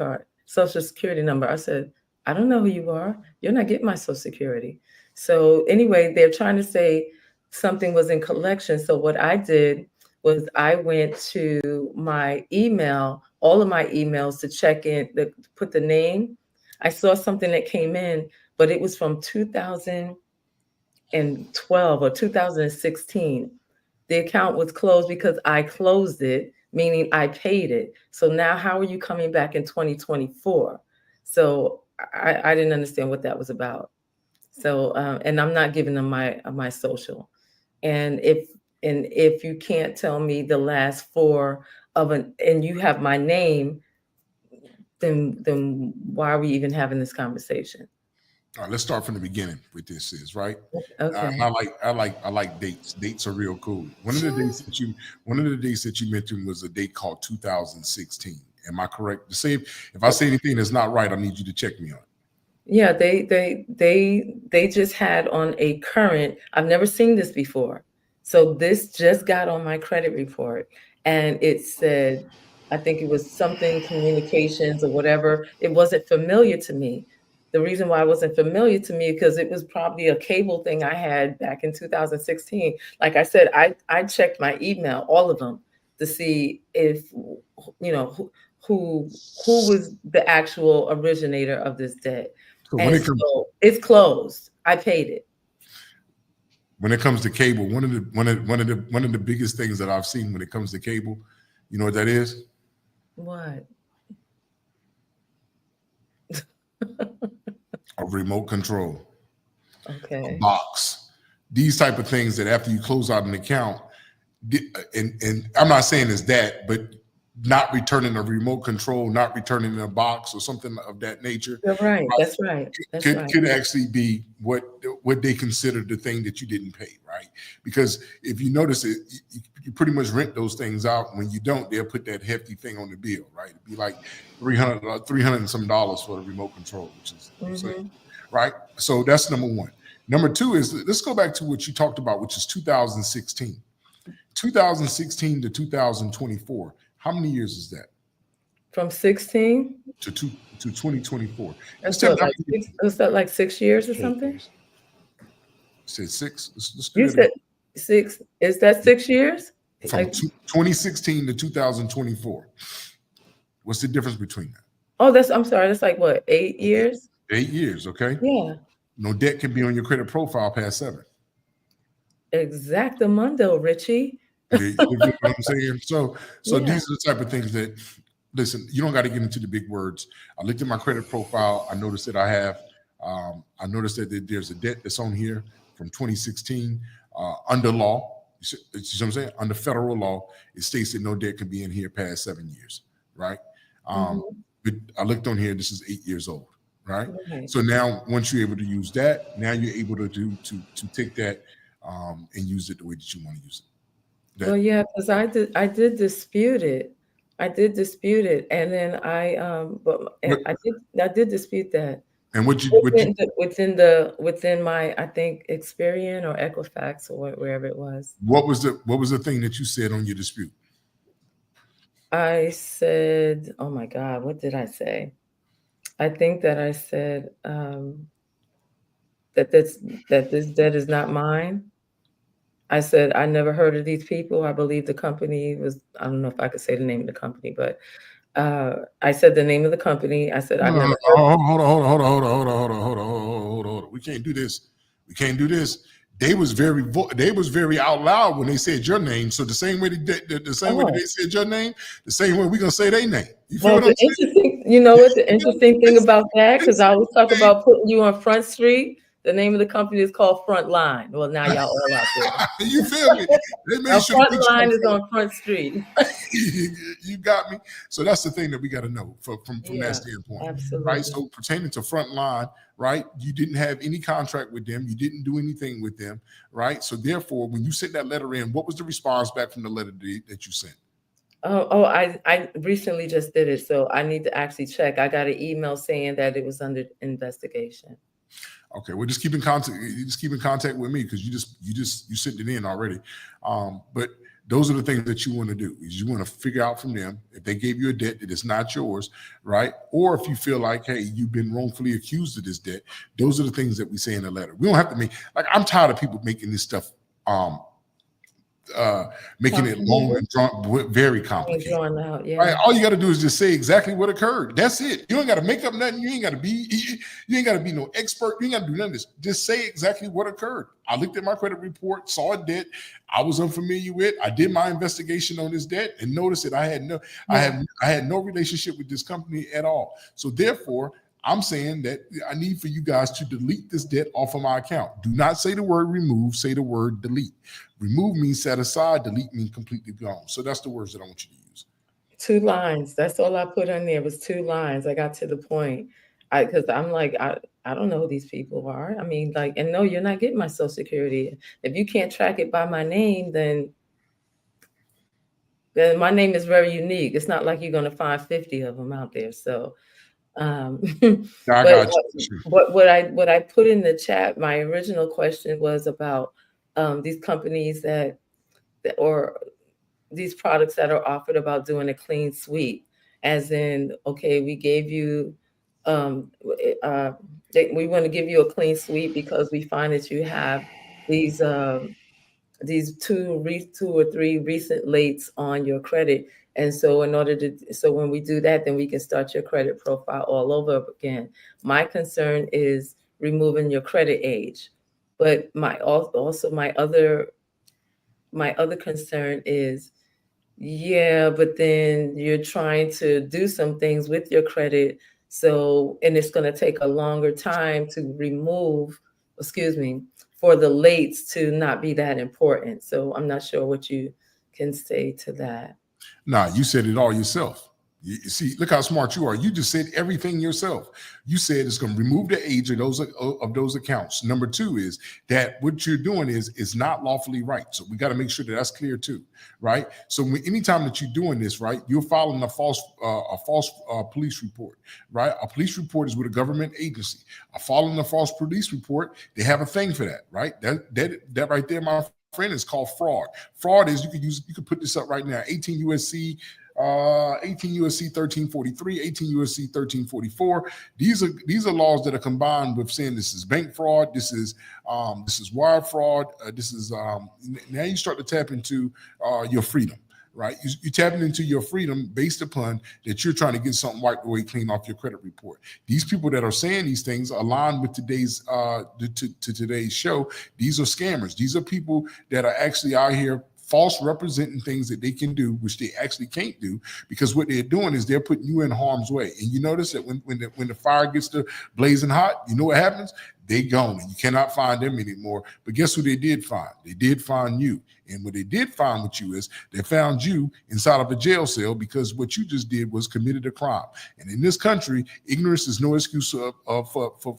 number. I said, I don't know who you are. You're not getting my Social Security. So anyway, they're trying to say something was in collection. So what I did was I went to my email, all of my emails to check in, put the name. I saw something that came in, but it was from 2012 or 2016. The account was closed because I closed it, meaning I paid it. So now how are you coming back in 2024? So I didn't understand what that was about. So and I'm not giving them my social. And if you can't tell me the last four of and you have my name, then why are we even having this conversation? All right, let's start from the beginning with this is right. Okay. I like dates. Dates are real cool. One of the dates that you mentioned was a date called 2016. Am I correct? To say if I say anything that's not right, I need you to check me on it. Yeah, they just had on a current. I've never seen this before. So this just got on my credit report and it said, I think it was something communications or whatever. It wasn't familiar to me. The reason why it wasn't familiar to me because it was probably a cable thing I had back in 2016. Like I said, I checked my email, all of them, to see if who was the actual originator of this debt. So And so it's closed. I paid it. When it comes to cable, one of the biggest things that I've seen when it comes to cable, you know what that is? What? A remote control. Okay. A box. These type of things that after you close out an account, and I'm not saying it's that, but not returning a remote control, not returning a box or something of that nature. You're right. That's right. That's right. Could actually be what they consider the thing that you didn't pay, right? Because if you notice it, you pretty much rent those things out. When you don't, they'll put that hefty thing on the bill, right? It'd be like $300 and some for the remote control, which is right. So that's number one. Number two is let's go back to what you talked about, which is 2016. 2016 to 2024. How many years is that? From 16 to 2024. Was that like 6 years or something? You said 6. Let's do you said 6. Is that 6 years? From 2016 to 2024. What's the difference between that? Oh, I'm sorry. That's like what, 8 years? 8 years, okay. Yeah. No debt can be on your credit profile past 7. Exactamundo, Richie. You know what I'm saying? So these are the type of things that, listen, you don't got to get into the big words. I looked at my credit profile. I noticed that I noticed that there's a debt that's on here from 2016 under law. You see what I'm saying? Under federal law, it states that no debt can be in here past 7 years, right? But I looked on here. This is 8 years old, right? So now, once you're able to use that, now you're able to take that and use it the way that you want to use it. Well, yeah, because I did dispute it. I did dispute it, and then I did dispute that. And within my, I think, Experian or Equifax or wherever it was. What was the thing that you said on your dispute? I said, oh my God, what did I say? I think that I said that this debt is not mine. I said, I never heard of these people. I believe the company was, I don't know if I could say the name of the company, but I said the name of the company. I said, I've never heard. Hold on. We can't do this. They was very out loud when they said your name. So the same way way that they said your name, the same way we're gonna say their name. You feel what I'm saying? You know what the interesting thing about that? Because I always talk about putting you on Front Street. The name of the company is called Frontline. Well, now y'all all out there. You feel me? They made sure Frontline is on Front Street. You got me. So that's the thing that we got to know from that standpoint. Absolutely. Right. So pertaining to Frontline, right? You didn't have any contract with them. You didn't do anything with them. Right. So therefore, when you sent that letter in, what was the response back from the letter that you sent? I recently just did it. So I need to actually check. I got an email saying that it was under investigation. Okay, well, just keep in contact with me because you sent it in already. But Those are the things that you want to do. Is you want to figure out from them if they gave you a debt that is not yours, right? Or if you feel like, hey, you've been wrongfully accused of this debt. Those are the things that we say in the letter. We don't have to make, like, I'm tired of people making this stuff making it long and drawn, very complicated. Drawn out, yeah. Right? All you got to do is just say exactly what occurred. That's it. You ain't got to make up nothing. You ain't got to be no expert. You ain't got to do none of this. Just say exactly what occurred. I looked at my credit report, saw a debt I was unfamiliar with. I did my investigation on this debt and noticed that I had no relationship with this company at all. So therefore, I'm saying that I need for you guys to delete this debt off of my account. Do not say the word remove, say the word delete. Remove means set aside, delete means completely gone. So that's the words that I want you to use. 2 lines. That's all I put on there was 2 lines. I got to the point. Because I'm like, I don't know who these people are. I mean, like, and no, you're not getting my Social Security. If you can't track it by my name, then my name is very unique. It's not like you're going to find 50 of them out there. So, but what I put in the chat, my original question was about these companies or these products that are offered about doing a clean sweep, as in, okay, we gave you, we want to give you a clean sweep because we find that you have these 2 or 3 recent lates on your credit. And so when we do that, then we can start your credit profile all over again. My concern is removing your credit age. But my other concern is, yeah, but then you're trying to do some things with your credit. So, and it's going to take a longer time to for the lates to not be that important. So I'm not sure what you can say to that. Nah, you said it all yourself. You see, look how smart you are. You just said everything yourself. You said it's going to remove the age of those accounts. Number 2 is that what you're doing is not lawfully right. So we got to make sure that that's clear too, right? So anytime that you're doing this, right, you're filing a false police report, right? A police report is with a government agency. Filing a false police report, they have a thing for that, right? That right there, my friend, is called fraud. Fraud is you could put this up right now. 18 USC 1343, 18 USC 1344. These are laws that are combined with saying this is bank fraud, this is wire fraud, now you start to tap into your freedom, right? You're tapping into your freedom based upon that you're trying to get something wiped away clean off your credit report. These people that are saying these things align with today's today's show. These are scammers. These are people that are actually out here false representing things that they can do, which they actually can't do, because what they're doing is they're putting you in harm's way. And you notice that when the fire gets to blazing hot, you know what happens? They gone, and you cannot find them anymore. But guess who they did find? They did find you. And what they did find with you is they found you inside of a jail cell because what you just did was committed a crime. And in this country, ignorance is no excuse for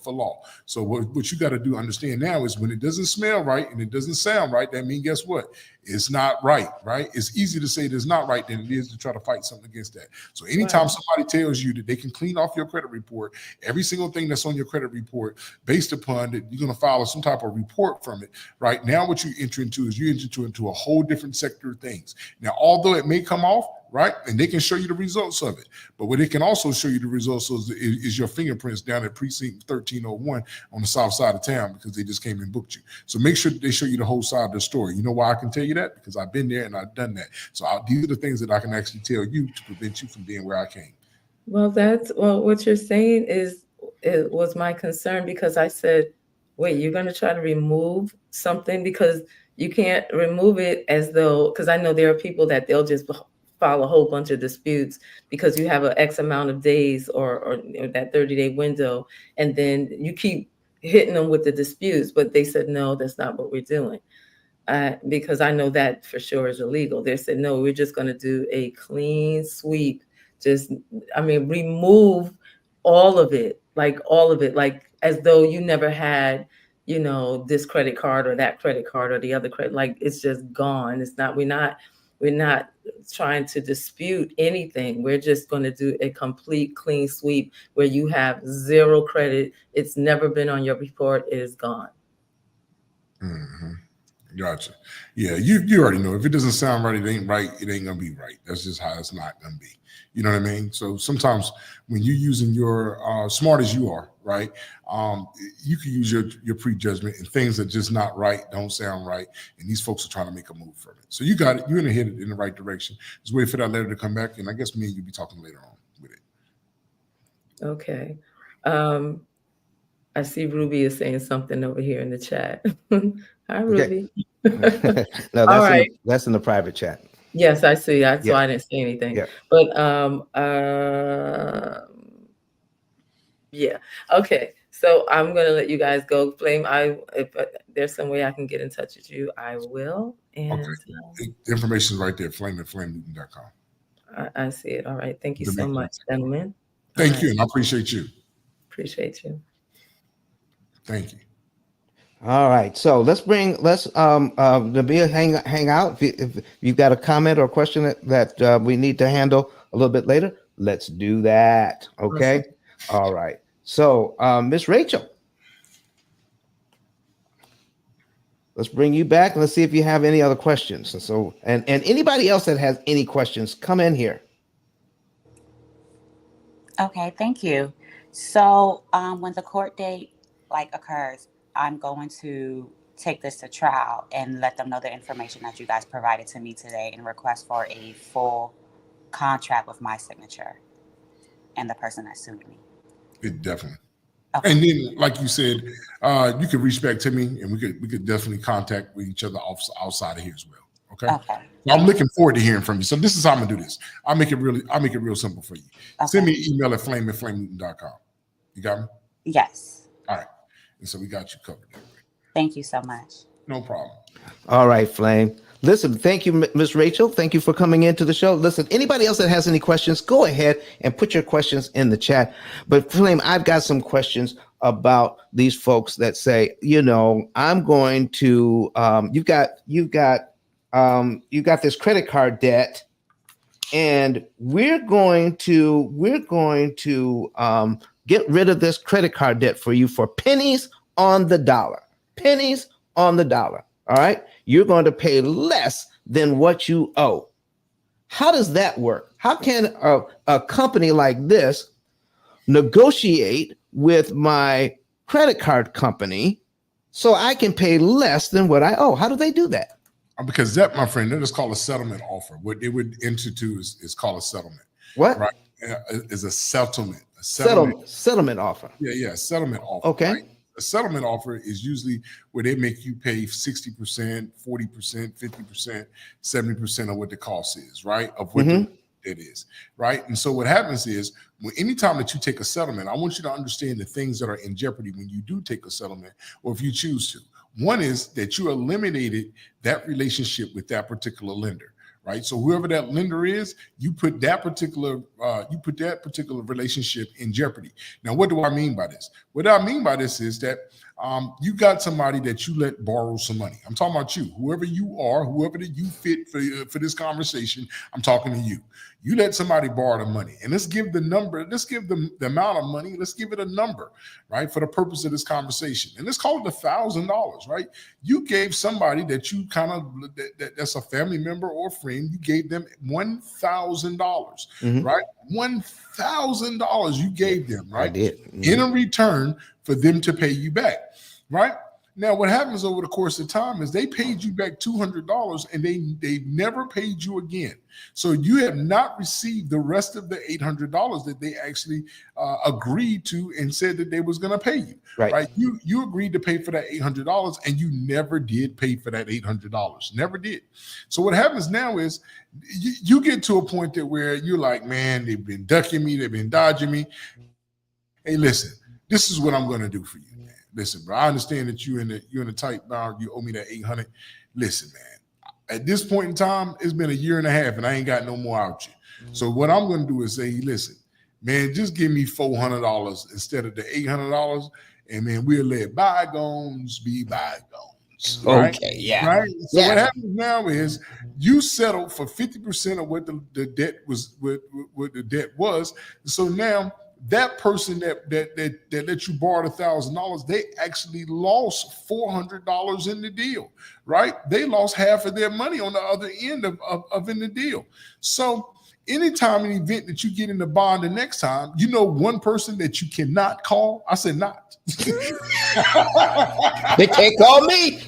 law. So what you got to do understand now is when it doesn't smell right and it doesn't sound right, that means guess what? It's not right, right? It's easy to say it's not right than it is to try to fight something against that. So anytime somebody tells you that they can clean off your credit report, every single thing that's on your credit report, based upon that you're going to file some type of report from it, right? Now what you enter into is you enter into a whole different sector of things. Now, although it may come off, right, and they can show you the results of it, but what it can also show you the results of is your fingerprints down at precinct 1301 on the south side of town because they just came and booked you. So make sure that they show you the whole side of the story. You know why I can tell you that? Because I've been there and I've done that. So these are the things that I can actually tell you to prevent you from being where I came. Well, what you're saying it was my concern, because I said, wait, you're going to try to remove something, because you can't remove it as though, because I know there are people that they'll just file a whole bunch of disputes because you have an X amount of days or that 30-day window, and then you keep hitting them with the disputes. But they said, no, that's not what we're doing. Because I know that for sure is illegal. They said, no, we're just going to do a clean sweep. Remove all of it, like as though you never had, this credit card or that credit card or the other credit, like it's just gone. We're not trying to dispute anything. We're just going to do a complete clean sweep where you have zero credit. It's never been on your report. It is gone. Mm-hmm. Gotcha. Yeah, you already know. If it doesn't sound right, it ain't right. It ain't gonna be right. That's just how it's not gonna be. You know what I mean? So sometimes when you're using your smart as you are, right? You can use your prejudgment and things that just not right, don't sound right, and these folks are trying to make a move from it. So you got it. You're gonna hit it in the right direction. Just wait for that letter to come back, and I guess me and you'll be talking later on with it. Okay. I see Ruby is saying something over here in the chat. Hi, Ruby. No, All right. that's in the private chat. Yes, I see. So Yeah. I didn't say anything. Yeah. But yeah. Okay. So I'm gonna let you guys go. Flame, if there's some way I can get in touch with you, I will. And okay. The information is right there, flame@flamenewton.com. I see it. All right. Thank you so much, gentlemen. Thank you, and I appreciate you. Appreciate you. Thank you. All right, so let's Nabia hang out. If you've got a comment or question that we need to handle a little bit later, let's do that. Okay. Awesome. All right. So Miss Rachel, let's bring you back and let's see if you have any other questions. And anybody else that has any questions, come in here. Okay, thank you. So when the court date occurs, I'm going to take this to trial and let them know the information that you guys provided to me today and request for a full contract with my signature and the person that sued me. It definitely. Okay. And then, like you said, you could reach back to me, and we could definitely contact with each other outside of here as well. Okay. Okay. I'm looking forward to hearing from you. So this is how I'm gonna do this. I'll make it real simple for you. Okay. Send me an email at flame@flamenewton.com. You got me? Yes. All right. And so we got you covered. Thank you so much. No problem. All right, Flame. Listen, thank you, Miss Rachel. Thank you for coming into the show. Listen, anybody else that has any questions, go ahead and put your questions in the chat. But Flame, I've got some questions about these folks that say, I'm going to, you've got this credit card debt, and we're going to get rid of this credit card debt for you for pennies on the dollar. Pennies on the dollar. All right. You're going to pay less than what you owe. How does that work? How can a company like this negotiate with my credit card company so I can pay less than what I owe? How do they do that? Because that, my friend, that is called a settlement offer. What they would institute is called a settlement. What? Right? Is a settlement. Settlement offer. Yeah, settlement offer. Okay. Right? A settlement offer is usually where they make you pay 60%, 40%, 50%, 70% of what the cost is, right? Of what the debt is, right? And so what happens is, anytime that you take a settlement, I want you to understand the things that are in jeopardy when you do take a settlement, or if you choose to. One is that you eliminated that relationship with that particular lender. Right. So whoever that lender is, you put that particular relationship in jeopardy. Now, what do I mean by this? What I mean by this is that you got somebody that you let borrow some money. I'm talking about you, whoever you are, whoever that you fit for this conversation. I'm talking to you. You let somebody borrow the money, and let's give the number. Let's give them the amount of money. Let's give it a number, right, for the purpose of this conversation. And let's call it $1,000, right? You gave somebody that you that's a family member or friend. You gave them $1,000, right? $1,000 you gave them, right? I did. In a return for them to pay you back, right? Now, what happens over the course of time is they paid you back $200 and they never paid you again. So you have not received the rest of the $800 that they actually agreed to and said that they was going to pay you. Right? You agreed to pay for that $800 and you never did pay for that $800. Never did. So what happens now is you get to a point that where you're like, man, they've been ducking me, they've been dodging me. Hey, listen, this is what I'm going to do for you. Listen, bro, I understand that you're in a tight bound. You owe me that $800. Listen, man, at this point in time, it's been a year and a half and I ain't got no more out you. So what I'm going to do is say, listen, man, just give me $400 instead of the $800. And man, we'll let bygones be bygones. Right? Okay. Yeah. Right. So what happens now is you settled for 50% of what the debt was, what the debt was. So now that person that let you borrow $1,000, they actually lost $400 in the deal, right? They lost half of their money on the other end of in the deal. So anytime an event that you get in the bond the next time, you know one person that you cannot call. I said not. They can't call me.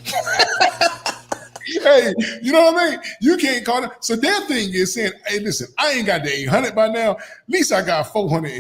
Hey, you know what I mean? You can't call it. So their thing is saying, hey, listen, I ain't got the 800 by now. At least I got 400,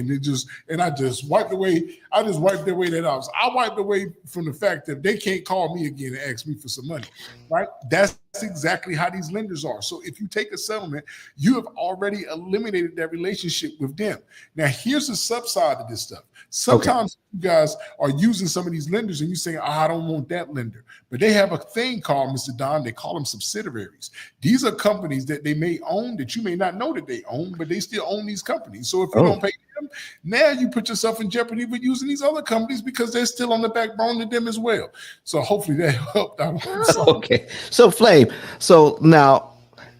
and I just wiped away. I just wiped away that out. So I wiped away from the fact that they can't call me again and ask me for some money, right? That's exactly how these lenders are. So if you take a settlement, you have already eliminated that relationship with them. Now, here's the subside of this stuff. Sometimes you guys are using some of these lenders and you say, I don't want that lender. But they have a thing called, Mr. Don, they call them subsidiaries. These are companies that they may own that you may not know that they own, but they still own these companies. So if you don't pay them, now you put yourself in jeopardy with using these other companies because they're still on the backbone to them as well. So hopefully that helped out. Okay. So Flame, so now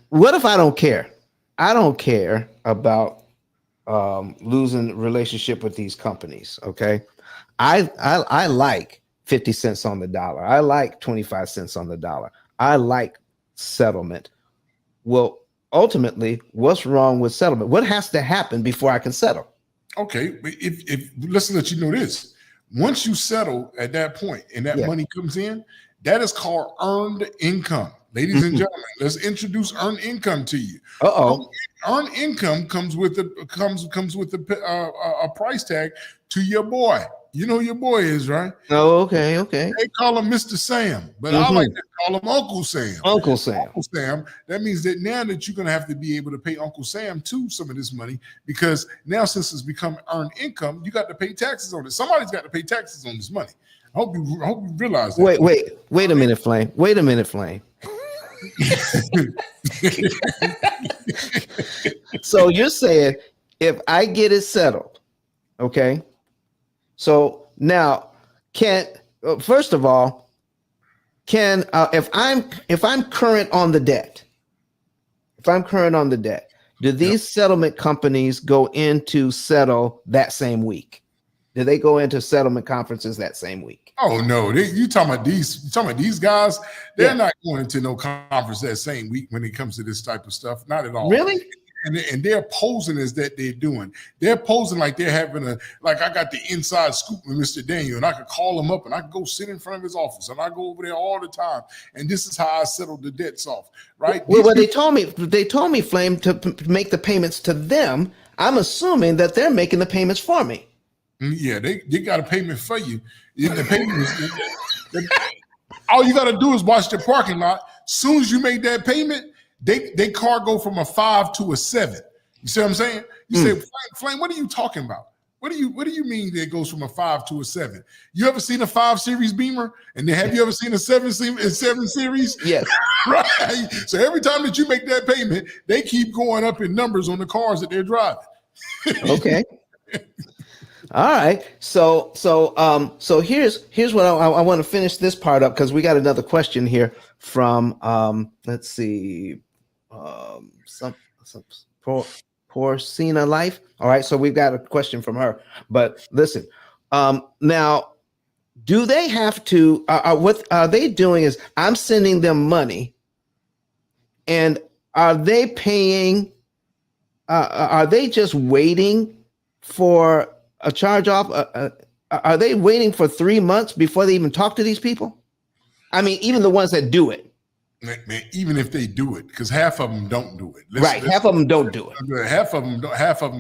what if I don't care? I don't care about losing relationship with these companies. Okay. I like 50 cents on the dollar. I like 25 cents on the dollar. I like settlement. Well, ultimately, what's wrong with settlement? What has to happen before I can settle? Okay. If let's let you know this. Once you settle at that point and that money comes in, that is called earned income. Ladies and gentlemen, let's introduce earned income to you. Earned income comes with a price tag to your boy. You know who your boy is, right? Oh, okay. They call him Mr. Sam, but I like to call him Uncle Sam. Uncle Sam. Uncle Sam. That means that now that you're going to have to be able to pay Uncle Sam too some of this money, because now since it's become earned income, you got to pay taxes on it. Somebody's got to pay taxes on this money. I hope you realize that. Wait a minute, Flame. Wait a minute, Flame. So you're saying if I get it settled, okay? So now first of all, if I'm current on the debt, do these settlement companies go in to settle that same week? Do they go into settlement conferences that same week? Oh no, you talking about these guys? They're not going into no conference that same week when it comes to this type of stuff. Not at all. Really? And they're posing as that they're doing. They're posing like they're having I got the inside scoop with Mr. Daniel, and I could call him up and I could go sit in front of his office, and I go over there all the time. And this is how I settle the debts off, right? Well, they told me, Flame, to make the payments to them. I'm assuming that they're making the payments for me. Yeah, they got a payment for you. The payment all you got to do is watch the parking lot. Soon as you make that payment, they car go from a 5 to a 7. You see what I'm saying? You say, Flame, what are you talking about? What do you mean that it goes from a 5 to a 7? You ever seen a 5 Series Beamer? And then have you ever seen a 7 Series? Yes. Right. So every time that you make that payment, they keep going up in numbers on the cars that they're driving. Okay. All right. So here's what I want to finish this part up, because we got another question here from let's see, some Porcina Life. All right. So we've got a question from her. But listen, now, do they have to? What are they doing? Is I'm sending them money, and are they paying? Are they just waiting for a charge off? Are they waiting for 3 months before they even talk to these people? I mean, even the ones that do it. Man, even if they do it, because half of them don't do it. Half of them don't do it. Half of them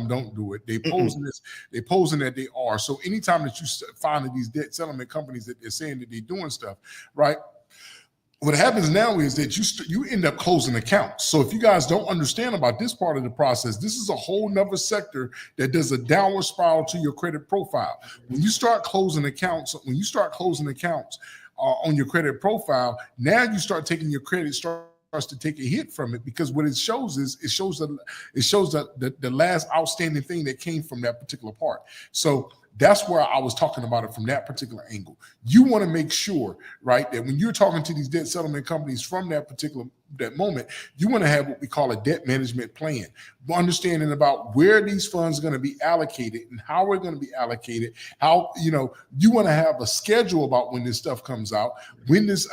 don't do it. They posing this. They posing that they are. So anytime that you find these debt settlement companies that they're saying that they're doing stuff, right? What happens now is that you end up closing accounts. So if you guys don't understand about this part of the process, this is a whole nother sector that does a downward spiral to your credit profile. When you start closing accounts, on your credit profile, now you start taking your credit starts to take a hit from it, because what it shows is it shows the last outstanding thing that came from that particular part. So that's where I was talking about it from that particular angle. You want to make sure, right, that when you're talking to these debt settlement companies from that particular moment, you want to have what we call a debt management plan, understanding about where these funds are going to be allocated and how we're going to be allocated. How, you want to have a schedule about when this stuff comes out,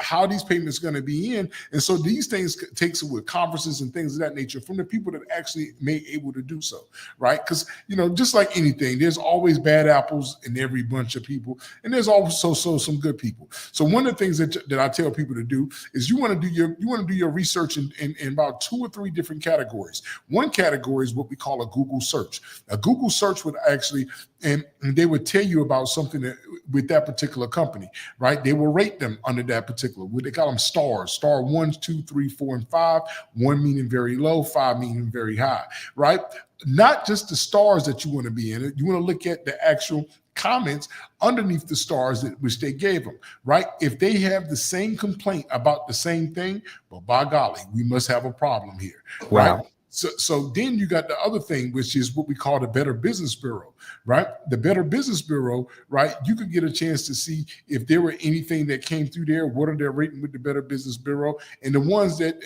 how these payments are going to be in. And so these things takes with conferences and things of that nature from the people that actually may able to do so, right? Because, just like anything, there's always bad apples in every bunch of people, and there's also some good people. So one of the things that I tell people to do is you want to do your research in about 2 or 3 different categories. One category is what we call a Google search. A Google search would actually, and they would tell you about something with that particular company, right? They will rate them under that particular, what they call them stars, star 1, 2, 3, 4, and 5, 1 meaning very low, 5 meaning very high, right? Not just the stars that you want to be in it. You want to look at the actual comments underneath the stars which they gave them, right? If they have the same complaint about the same thing, well, by golly, we must have a problem here, Wow. right? So then you got the other thing, which is what we call the Better Business Bureau, right? The Better Business Bureau, right? You could get a chance to see if there were anything that came through there. What are they rating with the Better Business Bureau? And the ones that,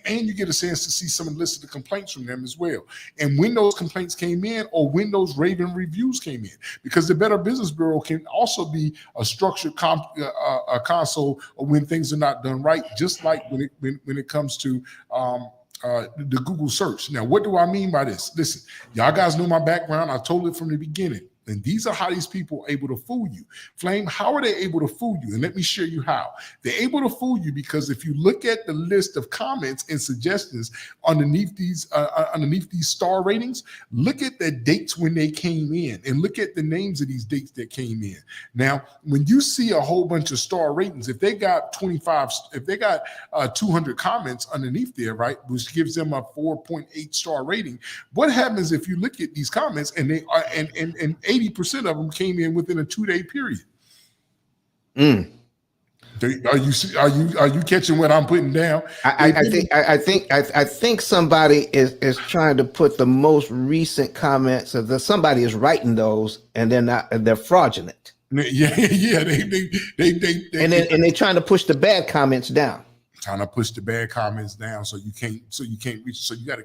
and you get a chance to see some of the list of the complaints from them as well. And when those complaints came in, or when those raving reviews came in, because the Better Business Bureau can also be a structured a console of when things are not done right, just like when it comes to the Google search. Now, what do I mean by this? Listen, y'all guys know my background. I told it from the beginning. And these are how these people are able to fool you. Flame, how are they able to fool you? And let me show you how. They're able to fool you because if you look at the list of comments and suggestions underneath these star ratings, look at the dates when they came in and look at the names of these dates that came in. Now, when you see a whole bunch of star ratings, if they got 200 comments underneath there, right, which gives them a 4.8 star rating, what happens if you look at these comments and they are and 80% of them came in within a 2-day period? Are you catching what I'm putting down? I think somebody is trying to put the most recent comments of somebody is writing those, and they're fraudulent. Yeah. They're trying to push the bad comments down. Trying to push the bad comments down so you can't reach. So you got to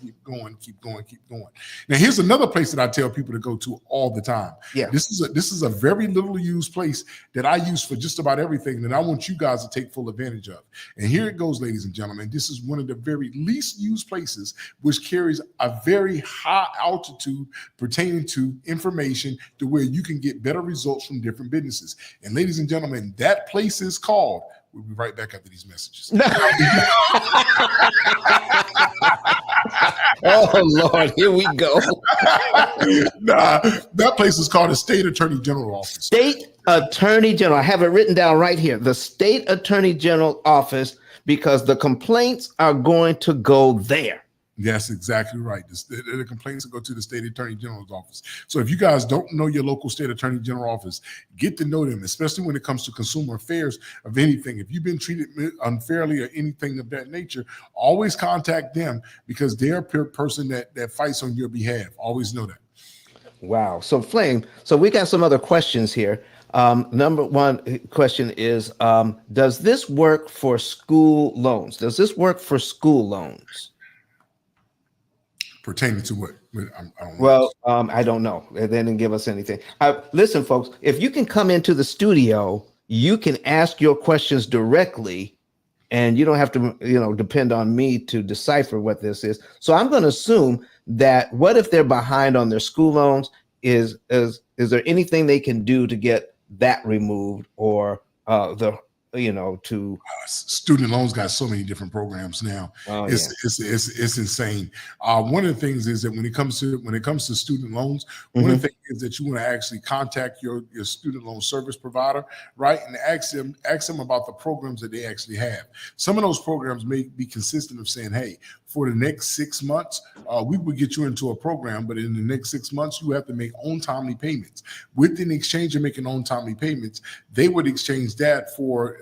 keep going. Now here's another place that I tell people to go to all the time. Yeah, this is a very little used place that I use for just about everything that I want you guys to take full advantage of. And here it goes, ladies and gentlemen. This is one of the very least used places which carries a very high altitude pertaining to information to where you can get better results from different businesses. And ladies and gentlemen, that place is called. We'll be right back after these messages. Oh, Lord, here we go. That place is called the State Attorney General Office. State Attorney General. I have it written down right here. The State Attorney General Office, because the complaints are going to go there. That's exactly right. The complaints will go to the State Attorney General's office. So if you guys don't know your local State Attorney General office, get to know them, especially when it comes to consumer affairs of anything. If you've been treated unfairly or anything of that nature, always contact them because they're a person that fights on your behalf. Always know that. Wow. So Flame, so we got some other questions here. Number one question is, does this work for school loans? Does this work for school loans? Pertaining to what? I don't know. They didn't give us anything. Listen, folks, if you can come into the studio, you can ask your questions directly, and you don't have to, depend on me to decipher what this is. So I'm going to assume that what if they're behind on their school loans? Is there anything they can do to get that removed, or student loans got so many different programs now. It's insane. One of the things is that when it comes to student loans, one of the things is that you want to actually contact your student loan service provider, right, and ask them about the programs that they actually have. Some of those programs may be consistent of saying, hey, for the next 6 months, we will get you into a program, but in the next 6 months, you have to make timely payments. Within exchange of making timely payments, they would exchange that for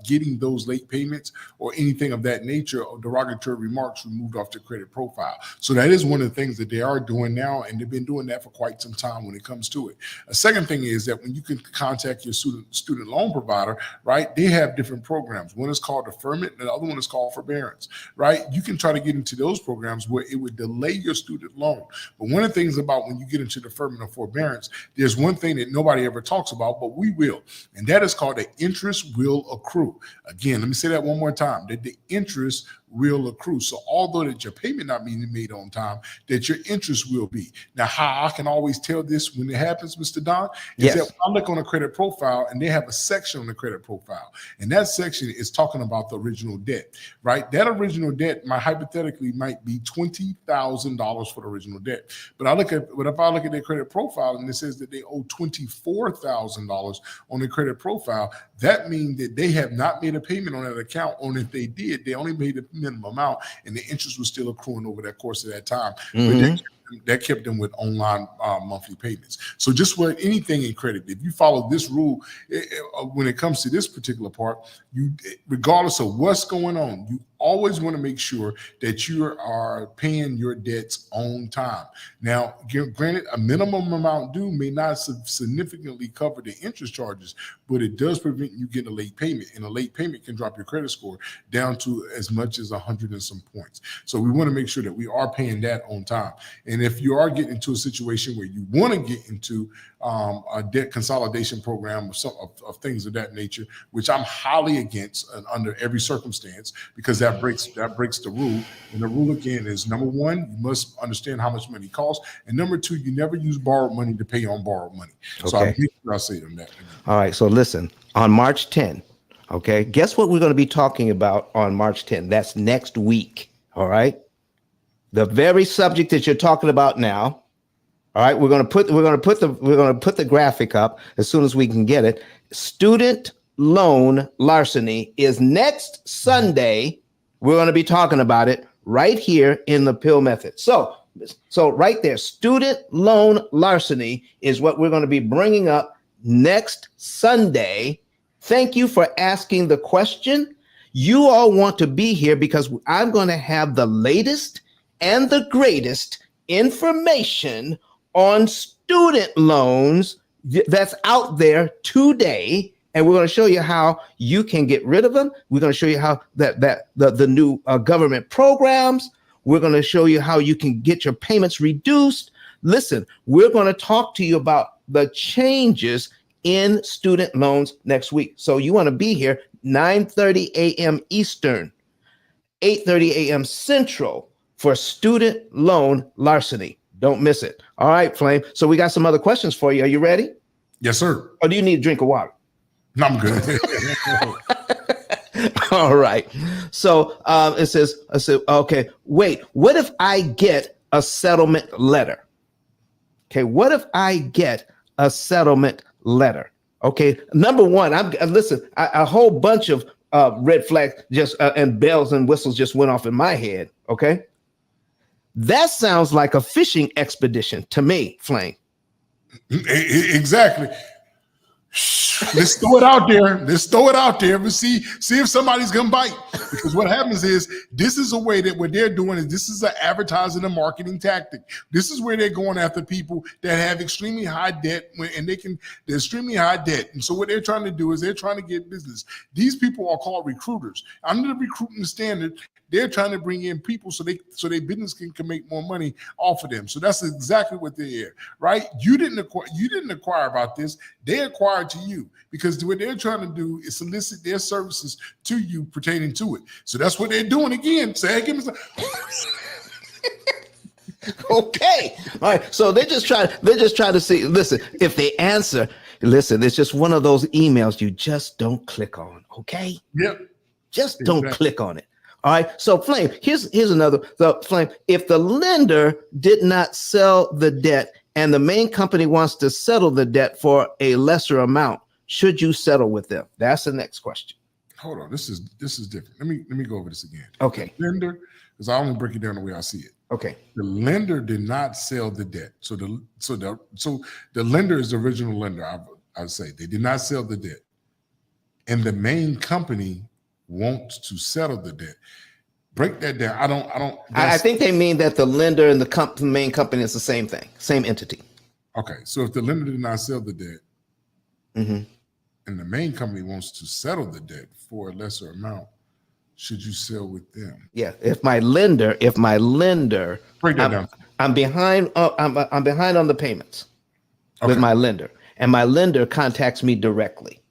getting those late payments or anything of that nature or derogatory remarks removed off their credit profile. So that is one of the things that they are doing now, and they've been doing that for quite some time when it comes to it. A second thing is that when you can contact your student loan provider, right, they have different programs. One is called deferment, and the other one is called forbearance, right? You can try to get into those programs where it would delay your student loan. But one of the things about when you get into deferment or forbearance, there's one thing that nobody ever talks about, but we will, and that is called the interest will accrue. Again, let me say that one more time, that the interest will accrue. So although that your payment not being made on time, that your interest will be. Now, how I can always tell this when it happens, Mr. Don, is that I look on a credit profile and they have a section on the credit profile. And that section is talking about the original debt, right? That original debt hypothetically might be $20,000 for the original debt. But if I look at their credit profile and it says that they owe $24,000 on their credit profile, that means that they have not made a payment on that account. Or if they did, they only made a minimum amount and the interest was still accruing over that course of that time. But that kept them with online monthly payments. So just with anything in credit, if you follow this rule, when it comes to this particular part, you, regardless of what's going on, you always want to make sure that you are paying your debts on time. Now, granted, a minimum amount due may not significantly cover the interest charges, but it does prevent you getting a late payment, and a late payment can drop your credit score down to as much as 100 and some points. So we want to make sure that we are paying that on time. And if you are getting into a situation where you want to get into a debt consolidation program of things of that nature, which I'm highly against under every circumstance, because that breaks the rule. And the rule again is, number one, you must understand how much money costs, and number two, you never use borrowed money to pay on borrowed money. So I'll say them that. All right. So listen, on March 10, okay, guess what we're going to be talking about on March 10? That's next week. All right. The very subject that you're talking about now. All right, we're going to put the graphic up as soon as we can get it. Student loan larceny is next Sunday. We're going to be talking about it right here in the P.I.L.L method. So right there, student loan larceny is what we're going to be bringing up next Sunday. Thank you for asking the question. You all want to be here because I'm going to have the latest and the greatest information on student loans that's out there today, and we're going to show you how you can get rid of them. We're going to show you how the new government programs. We're going to show you how you can get your payments reduced. Listen, we're going to talk to you about the changes in student loans next week. So you want to be here 9:30 a.m. Eastern, 8:30 a.m. Central for student loan larceny. Don't miss it. All right, Flame. So we got some other questions for you. Are you ready? Yes, sir. Or do you need a drink of water? No, I'm good. All right. So it says, okay, wait, what if I get a settlement letter? Okay, what if I get a settlement letter? Okay, number one, a whole bunch of red flags and bells and whistles just went off in my head. Okay. That sounds like a fishing expedition to me, Flame. Exactly. Let's throw it out there. Let's throw it out there and see if somebody's gonna bite. Because what happens is, this is a way that what they're doing is, this is an advertising and marketing tactic. This is where they're going after people that have extremely high debt, and they're extremely high debt. And so what they're trying to do is they're trying to get business. These people are called recruiters. Under the recruiting standard, they're trying to bring in people so their business can make more money off of them. So that's exactly what they're, right? You didn't acquire about this. They acquired to you, because what they're trying to do is solicit their services to you pertaining to it. So that's what they're doing again. Say, give me some. Okay. All right. So they're just trying to see. Listen, if they answer, listen, it's just one of those emails you just don't click on. Okay. Yep. Just don't click on it. All right. So Flame, here's another. So Flame, if the lender did not sell the debt and the main company wants to settle the debt for a lesser amount, should you settle with them? That's the next question. Hold on. This is different. Let me go over this again. Okay. The lender, because I only break it down the way I see it. Okay. The lender did not sell the debt. So the lender is the original lender. I'd say they did not sell the debt. and the main company wants to settle the debt. Break that down. I think they mean that the lender and the main company is the same thing, same entity. Okay, so if the lender did not sell the debt, Mm-hmm. and the main company wants to settle the debt for a lesser amount, should you sell with them? Yeah. If my lender, Break that down. I'm behind. I'm behind on the payments with my lender, and my lender contacts me directly.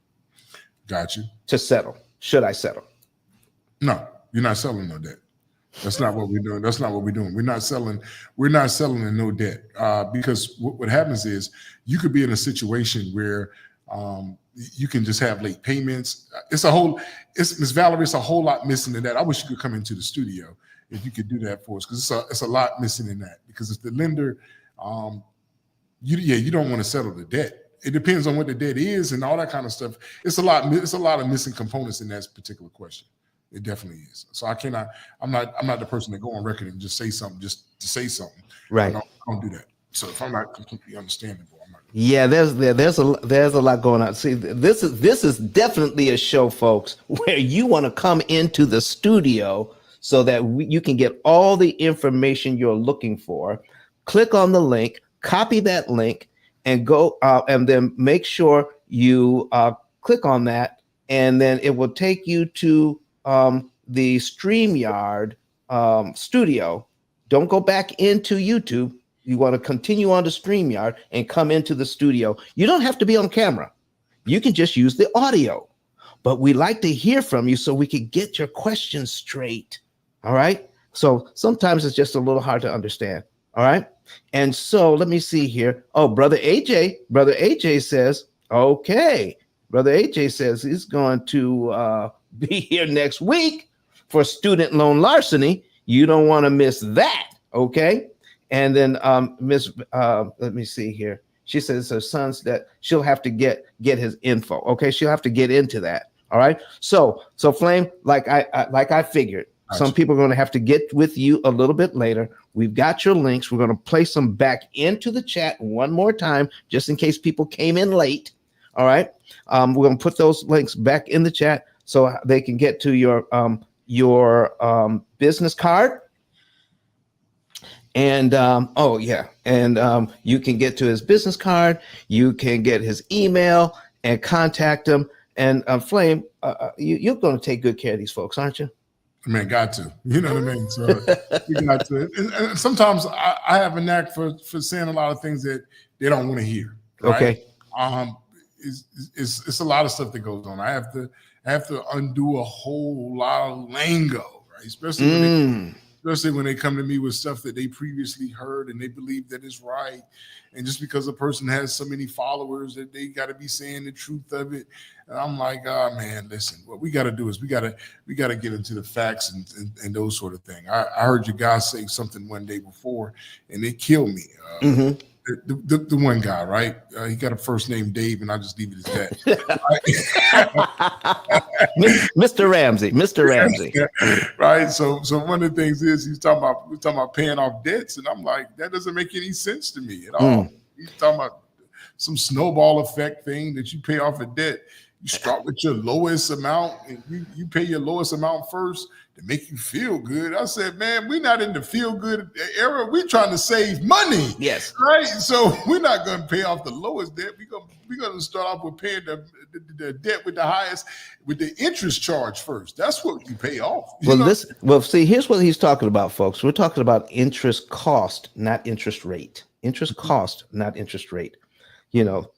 Got you. To settle. Should I settle? No, you're not selling no debt. That's not what we're doing. That's not what we're doing. We're not selling in no debt. Because what happens is you could be in a situation where you can just have late payments. Miss Valerie, it's a whole lot missing in that. I wish you could come into the studio if you could do that for us, because it's a lot missing in that. Because if the lender, you don't want to settle the debt. It depends on what the debt is and all that kind of stuff. It's a lot of missing components in that particular question. It definitely is. So I'm not the person that go on record and just say something just to say something. Right. I don't do that. So if I'm not completely understandable, I'm not. Yeah, there's a lot going on. See, this is definitely a show, folks, where you want to come into the studio so that you can get all the information you're looking for. Click on the link, copy that link, and go and then make sure you click on that, and then it will take you to the StreamYard studio. Don't go back into YouTube. You want to continue on to StreamYard and come into the studio. You don't have to be on camera. You can just use the audio. But we like to hear from you so we can get your questions straight. All right? So sometimes it's just a little hard to understand. All right? And so let me see here. Oh, Brother AJ says, okay. Brother AJ says he's going to be here next week for student loan larceny. You don't want to miss that. Okay. And then let me see here. She says her son's that she'll have to get his info. Okay, she'll have to get into that. All right. So Flame, like I figured, some people are going to have to get with you a little bit later. We've got your links. We're going to place them back into the chat one more time, just in case people came in late. All right. We're going to put those links back in the chat so they can get to your business card. And you can get to his business card. You can get his email and contact him. And Flame, you're going to take good care of these folks, aren't you? Man, got to. You know what I mean? So you got to. And sometimes I have a knack for saying a lot of things that they don't want to hear. Right? Okay. It's a lot of stuff that goes on. I have to undo a whole lot of lingo, right? Especially when they come to me with stuff that they previously heard and they believe that it's right. And just because a person has so many followers that they got to be saying the truth of it. And I'm like, oh man, listen, what we got to do is we got to get into the facts and those sort of things. I heard you guys say something one day before and it killed me. The one guy, right? He got a first name Dave, and I just leave it as that. Mr. Ramsey. Right. So one of the things is we're talking about paying off debts, and I'm like, that doesn't make any sense to me at all. He's talking about some snowball effect thing that you pay off a debt. You start with your lowest amount, and you pay your lowest amount first to make you feel good. I said, man, we're not in the feel good era. We're trying to save money. Yes. Right. So we're not going to pay off the lowest debt. We're going to start off with paying the debt with the highest, with the interest charge first. That's what you pay off. See, here's what he's talking about, folks. We're talking about interest cost, not interest rate. Interest cost, not interest rate.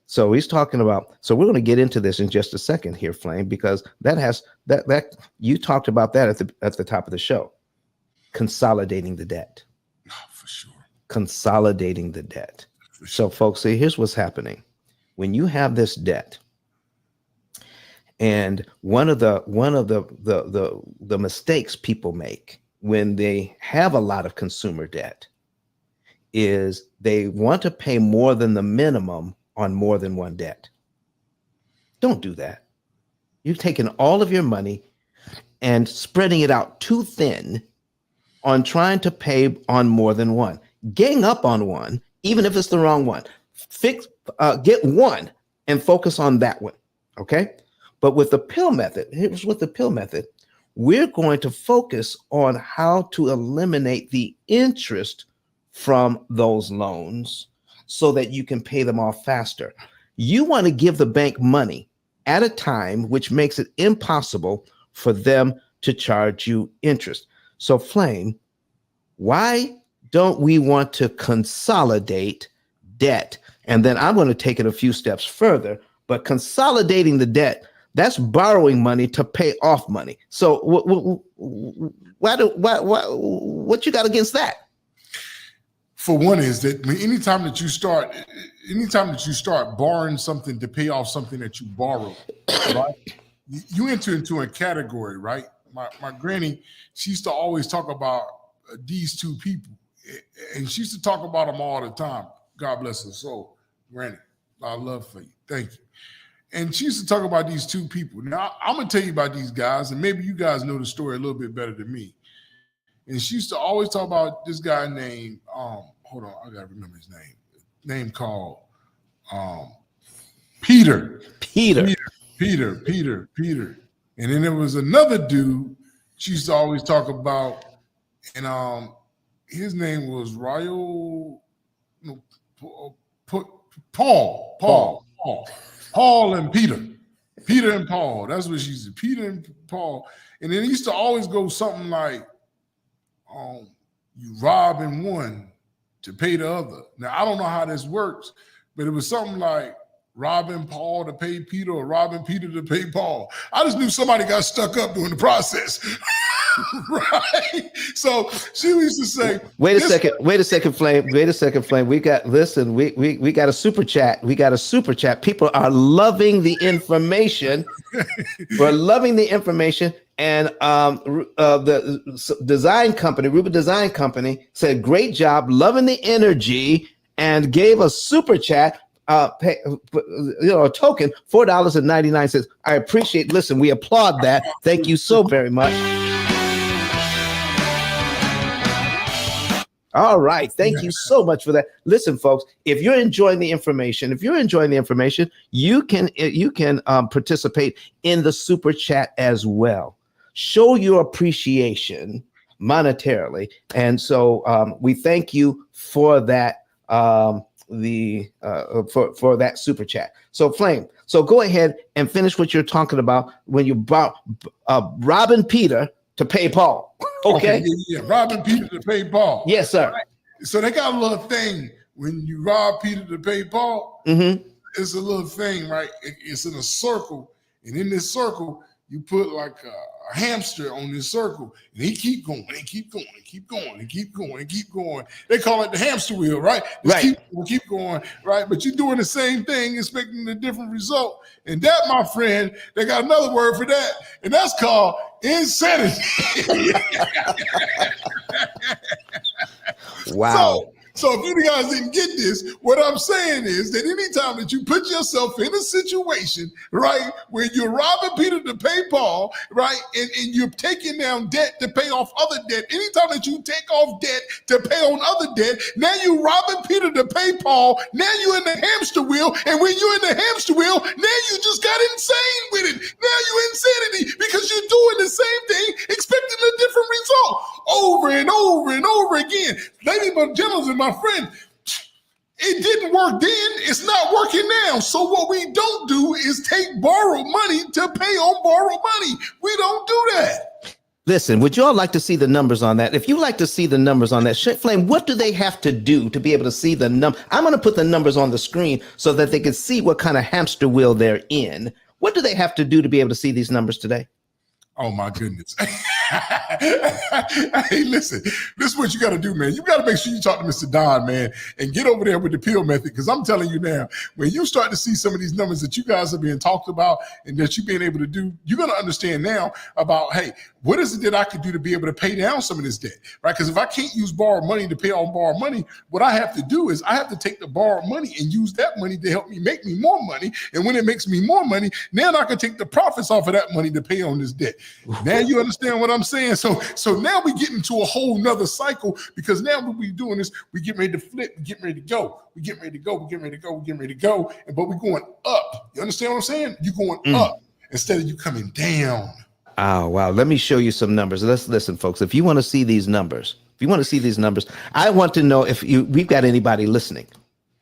So he's talking about, so we're going to get into this in just a second here, Flame, because that you talked about that at the top of the show. Consolidating the debt. Oh, for sure. Consolidating the debt. For sure. So folks, see, here's what's happening. When you have this debt, and one of the mistakes people make when they have a lot of consumer debt is they want to pay more than the minimum on more than one debt. Don't do that. You've taken all of your money and spreading it out too thin on trying to pay on more than one. Gang up on one, even if it's the wrong one. Get one and focus on that one. Okay. But with the P.I.L.L method, here's what the P.I.L.L method, we're going to focus on how to eliminate the interest from those loans so that you can pay them off faster. You want to give the bank money at a time which makes it impossible for them to charge you interest. So Flame, why don't we want to consolidate debt? And then I'm going to take it a few steps further, but consolidating the debt, that's borrowing money to pay off money. So what you got against that? For one is that anytime that you start borrowing something to pay off something that you borrowed, right? You enter into a category, right? My granny, she used to always talk about these two people, and she used to talk about them all the time. God bless her soul, Granny. I love for you. Thank you. And she used to talk about these two people. Now I'm gonna tell you about these guys, and maybe you guys know the story a little bit better than me. And she used to always talk about this guy named, hold on, I gotta remember his name. Name called Peter. Peter. And then there was another dude she used to always talk about, and his name was Paul and Peter. Peter and Paul. That's what she said. Peter and Paul. And then it used to always go something like, you robbing one to pay the other. Now, I don't know how this works, but it was something like robbing Paul to pay Peter or robbing Peter to pay Paul. I just knew somebody got stuck up during the process. Right? So she used to say, wait a second, Flame. We got a super chat. People are loving the information. We're loving the information. And the design company, Ruben Design Company, said, great job, loving the energy, and gave a super chat, a token, $4.99. I appreciate, listen, we applaud that. Thank you so very much. All right. Thank you so much for that. Listen, folks, if you're enjoying the information, you can participate in the super chat as well. Show your appreciation monetarily. And so we thank you for that, for that super chat. So Flame, so go ahead and finish what you're talking about when you brought robbing Peter to pay Paul. Okay. Yeah. Robbing Peter to pay Paul. Yes, sir. Right? So they got a little thing when you rob Peter to pay Paul. Mm-hmm. It's a little thing, right? It's in a circle, and in this circle, you put like a hamster on this circle, and he keep going, and keep going, and keep going, and keep going, and keep going. They call it the hamster wheel, right? Just keep going, right? But you're doing the same thing, expecting a different result. And that, my friend, they got another word for that, and that's called insanity. Wow. So if you guys didn't get this, what I'm saying is that anytime that you put yourself in a situation, right, where you're robbing Peter to pay Paul, right, and you're taking down debt to pay off other debt, anytime that you take off debt to pay on other debt, now you're robbing Peter to pay Paul, now you're in the hamster wheel, and when you're in the hamster wheel, now you just got insane with it. Now you're insanity because you're doing the same thing, expecting a different result over and over and over again. Ladies and gentlemen, my friend, it didn't work then. It's not working now. So what we don't do is take borrowed money to pay on borrowed money. We don't do that. Listen, would you all like to see the numbers on that? If you like to see the numbers on that, Flame, what do they have to do to be able to see the number? I'm going to put the numbers on the screen so that they can see what kind of hamster wheel they're in. What do they have to do to be able to see these numbers today? Oh my goodness. Hey, listen, this is what you got to do, man. You got to make sure you talk to Mr. Don, man, and get over there with the P.I.L.L method. Because I'm telling you now, when you start to see some of these numbers that you guys are being talked about and that you've been able to do, you're going to understand now about, hey, what is it that I could do to be able to pay down some of this debt, right? Because if I can't use borrowed money to pay on borrowed money, what I have to do is I have to take the borrowed money and use that money to help me make me more money. And when it makes me more money, then I can take the profits off of that money to pay on this debt. Now you understand what I'm saying? So now we get into a whole nother cycle, because now when we doing this, we get ready to flip, we get ready to go, we get ready to go, we get ready to go, we get ready to go, but we're going up. You understand what I'm saying? You're going up. instead of you coming down. Oh, wow. Let me show you some numbers. Let's listen, folks. If you want to see these numbers, I want to know if we've got anybody listening.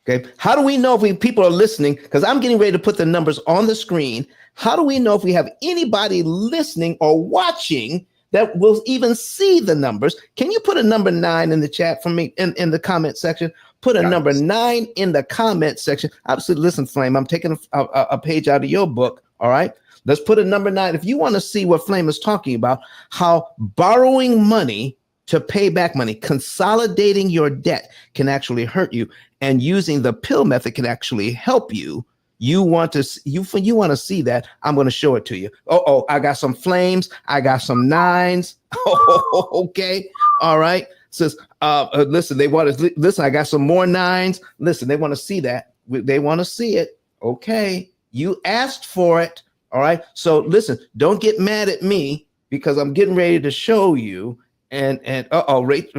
Okay. How do we know if people are listening? Because I'm getting ready to put the numbers on the screen. How do we know if we have anybody listening or watching that will even see the numbers? Can you put a number 9 in the chat for me in the comment section? Put a number 9 in the comment section. Obviously, listen, Flame, I'm taking a page out of your book. All right. Let's put a number 9. If you want to see what Flame is talking about, how borrowing money to pay back money, consolidating your debt can actually hurt you, and using the P.I.L.L method can actually help you. You want to see that? I'm going to show it to you. Oh, I got some flames. I got some 9s. Oh, okay. All right. Says, listen, they want to listen. I got some more 9s. Listen, they want to see that. They want to see it. Okay. You asked for it. All right. So listen, don't get mad at me because I'm getting ready to show you. And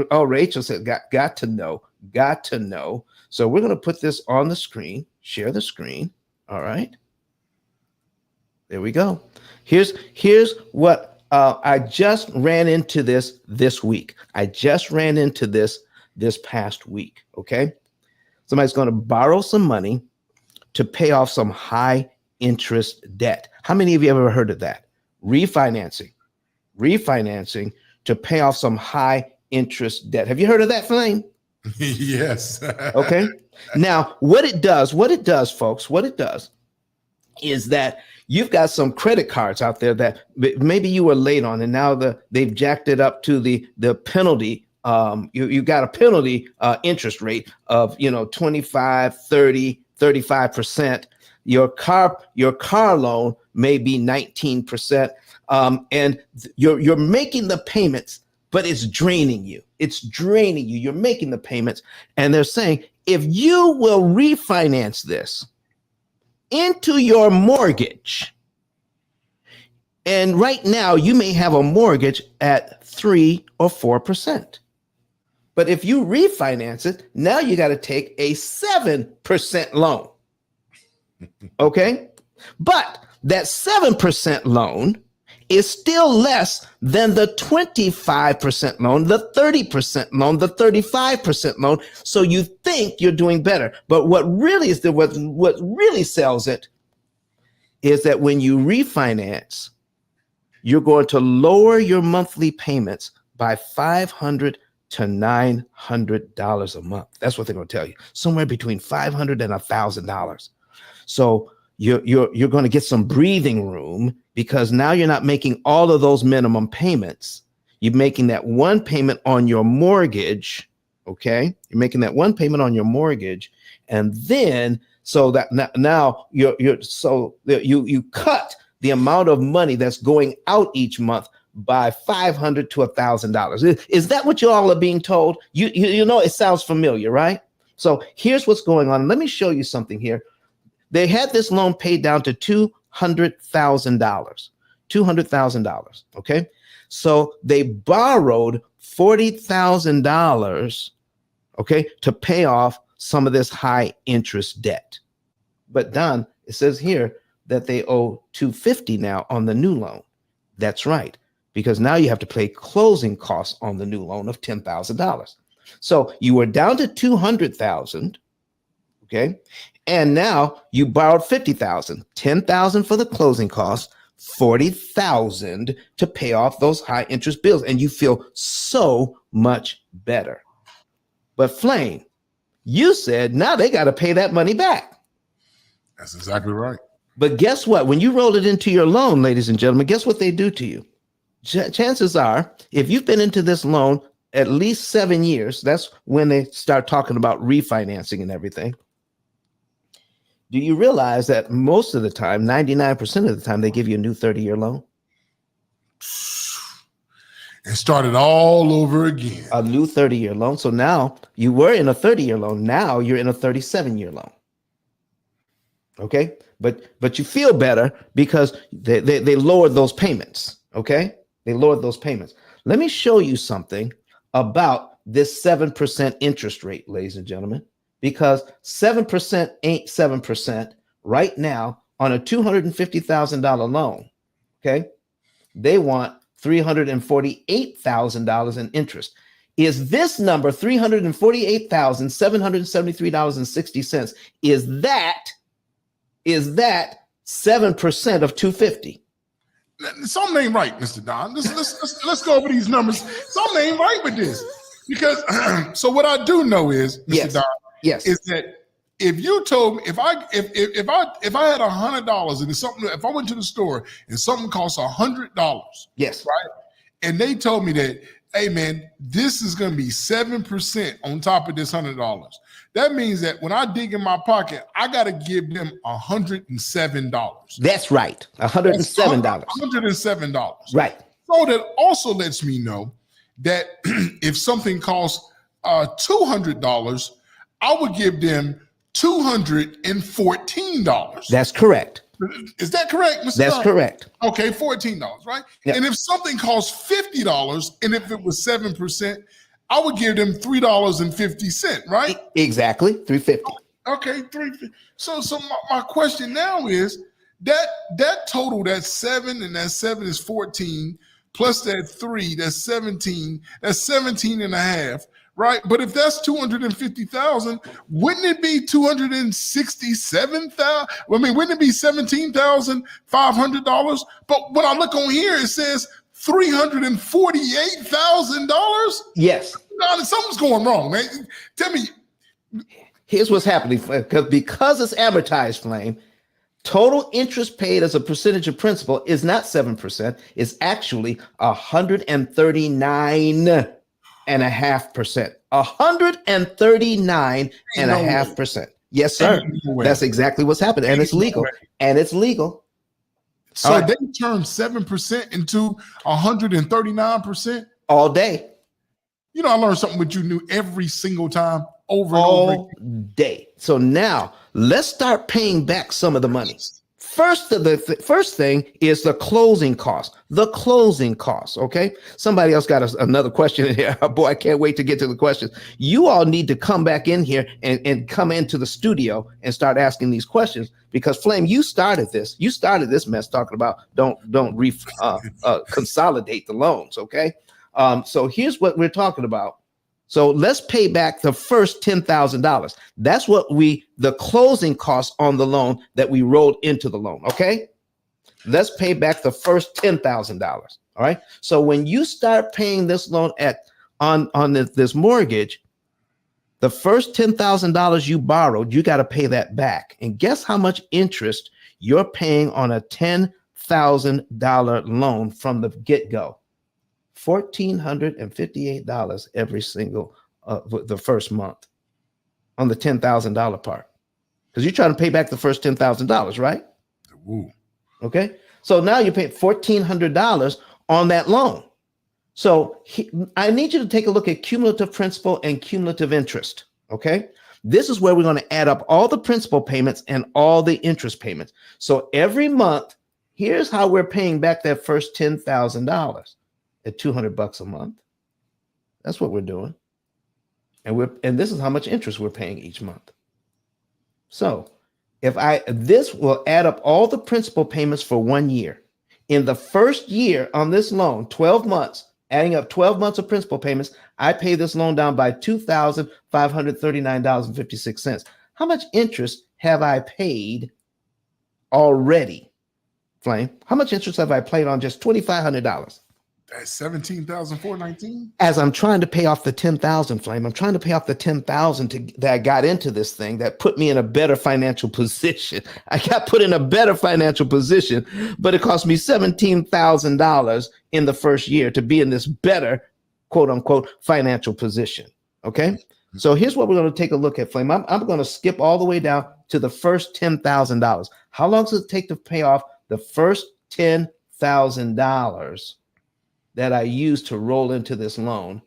Rachel said, got to know. So we're going to put this on the screen, share the screen. All right. There we go. Here's what I just ran into this week. I just ran into this past week. Okay. Somebody's going to borrow some money to pay off some high interest debt. How many of you have ever heard of that? Refinancing to pay off some high interest debt. Have you heard of that, Flame? Yes. Okay. Now, what it does, folks, is that you've got some credit cards out there that maybe you were late on, and now they've jacked it up to the penalty. You got a penalty interest rate of 25, 30, 35%. Your car loan may be 19%. And you're making the payments, but it's draining you. You're making the payments. And they're saying, if you will refinance this into your mortgage, and right now you may have a mortgage at 3 or 4%. But if you refinance it, now you got to take a 7% loan. Okay. But that 7% loan is still less than the 25% loan, the 30% loan, the 35% loan. So you think you're doing better. But what really sells it is that when you refinance, you're going to lower your monthly payments by $500 to $900 a month. That's what they're going to tell you. Somewhere between $500 and $1,000. So you're going to get some breathing room, because now you're not making all of those minimum payments. You're making that one payment on your mortgage. Okay. You're making that one payment on your mortgage. And then so that now you cut the amount of money that's going out each month by $500 to $1,000. Is that what you all are being told? You know, it sounds familiar, right? So here's what's going on. Let me show you something here. They had this loan paid down to $200,000. Okay. So they borrowed $40,000, okay, to pay off some of this high interest debt. But Don, it says here that they owe $250 now on the new loan. That's right, because now you have to pay closing costs on the new loan of $10,000. So you were down to $200,000. Okay. And now you borrowed $50,000, $10,000 for the closing costs, $40,000 to pay off those high interest bills. And you feel so much better. But Flame, you said now they got to pay that money back. That's exactly right. But guess what? When you roll it into your loan, ladies and gentlemen, guess what they do to you? Chances are, if you've been into this loan at least 7 years, that's when they start talking about refinancing and everything. Do you realize that most of the time, 99% of the time, they give you a new 30-year loan? And start it all over again. A new 30-year loan. So now you were in a 30-year loan. Now you're in a 37-year loan. Okay. But you feel better because they lowered those payments. Okay. They lowered those payments. Let me show you something about this 7% interest rate, ladies and gentlemen, because 7% ain't 7%. Right now, on a $250,000 loan, okay, they want $348,000 in interest. Is this number $348,773.60? Is that 7% of 250? Something ain't right, Mr. Don. Let's go over these numbers. Something ain't right with this. Because so what I do know is, Mr. Don, is that if you told me if I had $100 and it's something, if I went to the store and something costs $100, yes, right, and they told me that, hey man, this is going to be 7% on top of this $100, that means that when I dig in my pocket, I got to give them $107. That's right, $107. $107, right? So that also lets me know that if something costs $200, I would give them $214. That's correct. Is that correct, Mr. That's Don? correct. Okay, $14, right? Yep. And if something costs $50, and if it was 7%, I would give them $3.50, right? Exactly, $3.50. Okay, $3.50. So my question now is that total, that 7 and that 7 is 14, plus that 3, that's 17. That's 17 and a half. Right, but if that's 250,000, wouldn't it be 267,000? I mean, wouldn't it be $17,500? But when I look on here, it says $348,000. Yes, no, something's going wrong, man. Tell me. Here's what's happening, because it's amortized, Flame. Total interest paid as a percentage of principal is not 7%. It's actually 139.5%. 139.5%. Yes, sir. That's exactly what's happened. And it's legal. So right. They turned 7% into 139% all day. You know, I learned something with you new every single time, over all and over day. So now let's start paying back some of the money. First, the first thing is the closing cost. Okay. Somebody else got another question in here. Boy, I can't wait to get to the questions. You all need to come back in here and come into the studio and start asking these questions, because Flame, you started this mess talking about don't consolidate the loans. Okay. So here's what we're talking about. So let's pay back the first $10,000. That's what the closing costs on the loan that we rolled into the loan. Okay. Let's pay back the first $10,000. All right. So when you start paying this loan on this mortgage, the first $10,000 you borrowed, you got to pay that back. And guess how much interest you're paying on a $10,000 loan from the get-go? $1,458 every single the first month on the $10,000 part, because you're trying to pay back the first $10,000, right? Ooh. Okay, so now you pay $1,400 on that loan. So I need you to take a look at cumulative principal and cumulative interest. Okay, this is where we're going to add up all the principal payments and all the interest payments. So every month, here's how we're paying back that first $10,000. At $200 a month. That's what we're doing. And this is how much interest we're paying each month. So this will add up all the principal payments for 1 year. In the first year on this loan, 12 months, adding up 12 months of principal payments, I pay this loan down by $2,539.56. How much interest have I paid already, Flame? How much interest have I paid on just $2,500? That's $17,419. As I'm trying to pay off the $10,000, Flame, I'm trying to pay off the $10,000 that I got into this thing that put me in a better financial position. I got put in a better financial position, but it cost me $17,000 in the first year to be in this better, quote unquote, financial position. Okay. So here's what we're going to take a look at, Flame. I'm going to skip all the way down to the first $10,000. How long does it take to pay off the first $10,000 that I used to roll into this loan?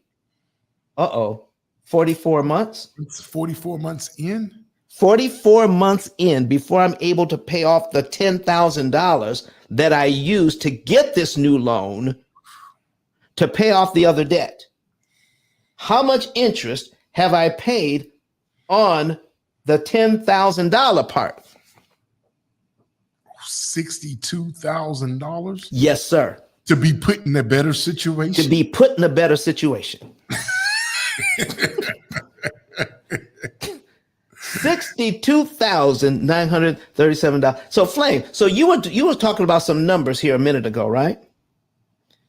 44 months. It's 44 months in. 44 months in before I'm able to pay off the $10,000 that I used to get this new loan to pay off the other debt. How much interest have I paid on the $10,000 part? $62,000 Yes, sir. to be put in a better situation. To be put in a better situation. $62,937. So Flame, so you were talking about some numbers here a minute ago, right?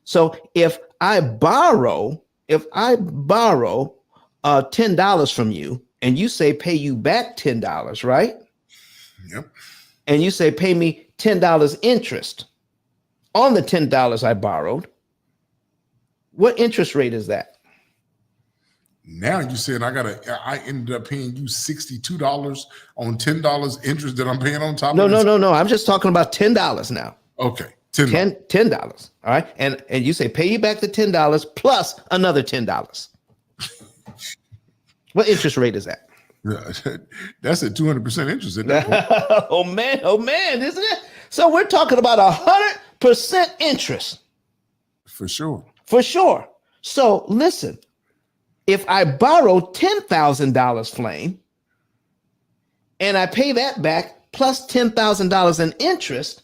So if I borrow $10 from you and you say pay you back $10, right? Yep. And you say pay me $10 interest on the $10 I borrowed, what interest rate is that? Now you said I ended up paying you $62 on $10 interest that I'm paying on top of this? No. I'm just talking about $10 now. Okay. $10. All right. And you say pay you back the $10 plus another $10. What interest rate is that? That's at 200% interest. Isn't it? Oh man, isn't it? So we're talking about 100% interest. For sure. So listen, if I borrow $10,000, Flame, and I pay that back plus $10,000 in interest,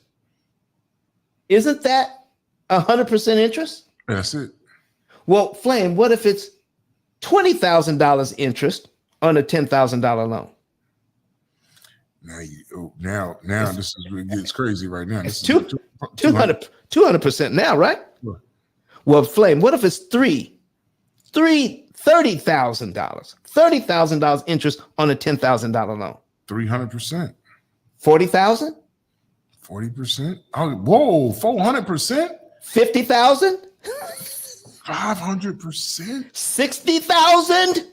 isn't that 100% interest? That's it. Well, Flame, what if it's $20,000 interest on a $10,000 loan? Now this is where it gets crazy right now. It's 200% now, right? Right. Well, Flame, what if it's $30,000 $30,000 interest on a $10,000 loan? 300%. 40,000? 40%. Oh, whoa, 400%? 50,000? 500%? 60,000?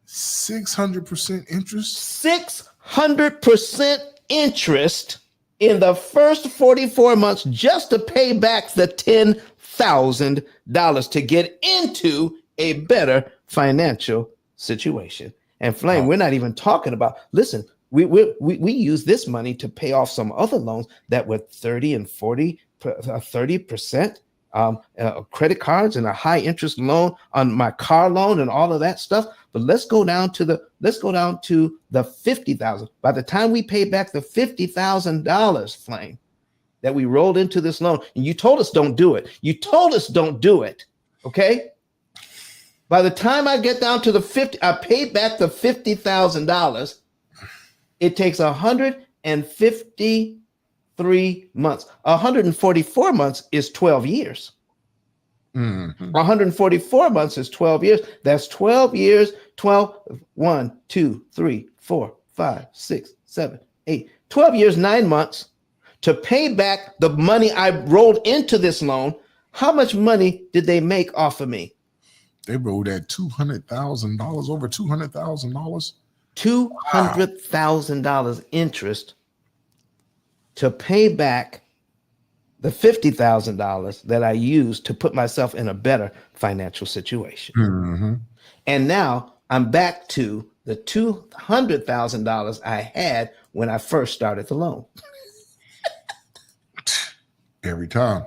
600% interest? 600% interest in the first 44 months just to pay back the $10,000 to get into a better financial situation. And Flame, we're not even talking about, listen, we use this money to pay off some other loans that were 30 and 30%, credit cards and a high interest loan on my car loan and all of that stuff. But let's go down to the 50,000. By the time we pay back the $50,000, Flame, that we rolled into this loan, and you told us don't do it. Okay. By the time I get down to I paid back the $50,000. It takes 153 months. 144 months is 12 years. Mm-hmm. 144 months is 12 years. That's 12 years. 1, 2, 3, 4, 5, 6, 7, 8. 12 years, 9 months to pay back the money I rolled into this loan. How much money did they make off of me? They rolled at $200,000, over $200,000. $200,000 interest to pay back the $50,000 that I used to put myself in a better financial situation. Mm-hmm. And now I'm back to the $200,000 I had when I first started the loan. Every time.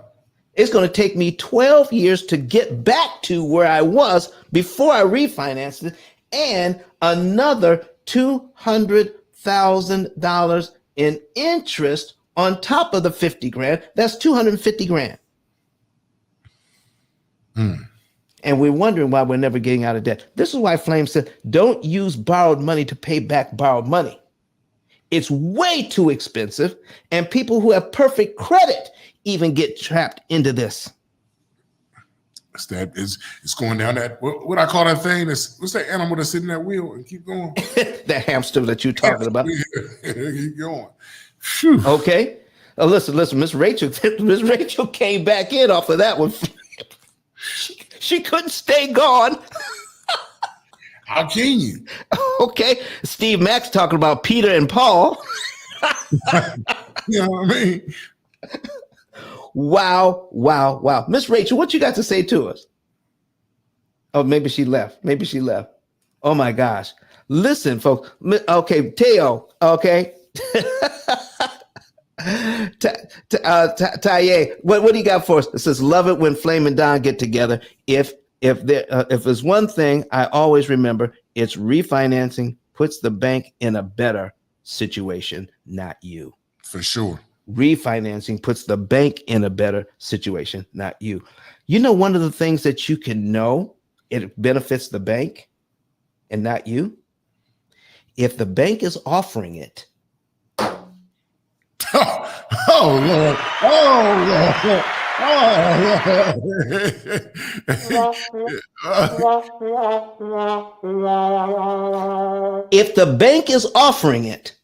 It's going to take me 12 years to get back to where I was before I refinanced it, and another $200,000 in interest on top of the 50 grand. That's 250 grand. And we're wondering why we're never getting out of debt. This is why Flame said, don't use borrowed money to pay back borrowed money. It's way too expensive, and people who have perfect credit even get trapped into this. It's going down that, what I call that thing, what's that animal that's sitting in that wheel and keep going? That hamster that you're talking about. Keep going. Whew. Okay. Listen, Miss Rachel came back in off of that one. She couldn't stay gone. How can you? Okay. Steve Mack's talking about Peter and Paul. You know what I mean? Wow. Miss Rachel, what you got to say to us? Oh, maybe she left. Oh my gosh. Listen, folks. Okay, Teo. Okay. Taye, what do you got for us? It says, love it when Flame and Don get together. If there's one thing I always remember, it's refinancing puts the bank in a better situation, not you. For sure. Refinancing puts the bank in a better situation, not you. You know, one of the things that you can know it benefits the bank and not you, if the bank is offering it. Oh Lord! If the bank is offering it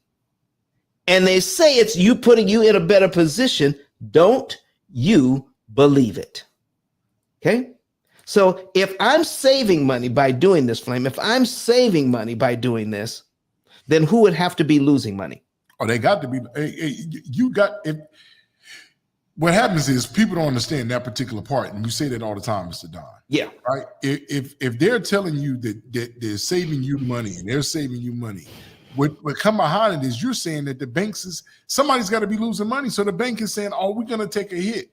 and they say it's you putting you in a better position, don't you believe it? Okay. So if I'm saving money by doing this, Flame, if I'm saving money by doing this, then who would have to be losing money? Oh, they got to be. You got. What happens is people don't understand that particular part, and you say that all the time, Mr. Don. Yeah. Right. If they're telling you that they're saving you money and they're saving you money, what come behind it is you're saying that the banks is somebody's got to be losing money, so the bank is saying, "Oh, we're going to take a hit,"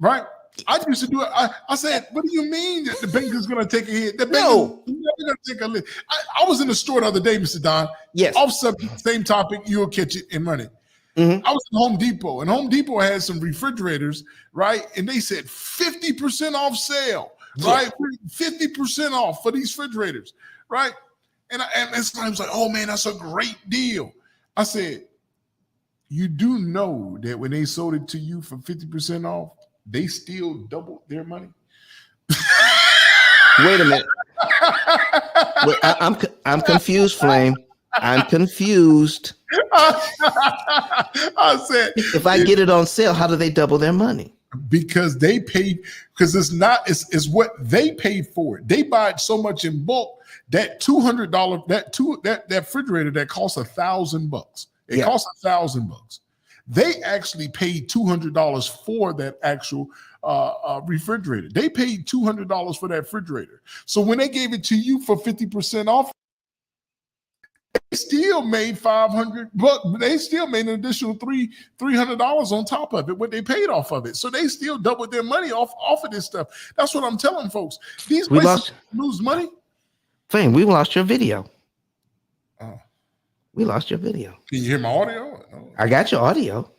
right? I used to do it. I said, "What do you mean that the bank is going to take a hit? The bank is never going to take a hit." I was in the store the other day, Mr. Don. Yes. Off subject, same topic. You'll catch it in money. Mm-hmm. I was at Home Depot, and Home Depot had some refrigerators, right? And they said 50% off sale, right? 50% off for these refrigerators, right? And I was like, "Oh man, that's a great deal." I said, "You do know that when they sold it to you for 50% off, they still doubled their money?" Wait a minute. Wait, I'm confused, Flame. I'm confused. I said, if I get it on sale, how do they double their money? Because they paid, because it's what they paid for it. They buy it so much in bulk that $200 that refrigerator that costs $1,000. It costs $1,000. They actually paid $200 for that actual refrigerator. They paid $200 for that refrigerator. So when they gave it to you for 50% off, they still made $500, but they still made an additional $300 on top of it, what they paid off of it. So they still doubled their money off of this stuff. That's what I'm telling folks. These places lose money. Flame, we lost your video. Oh. We lost your video. Can you hear my audio? Oh. I got your audio.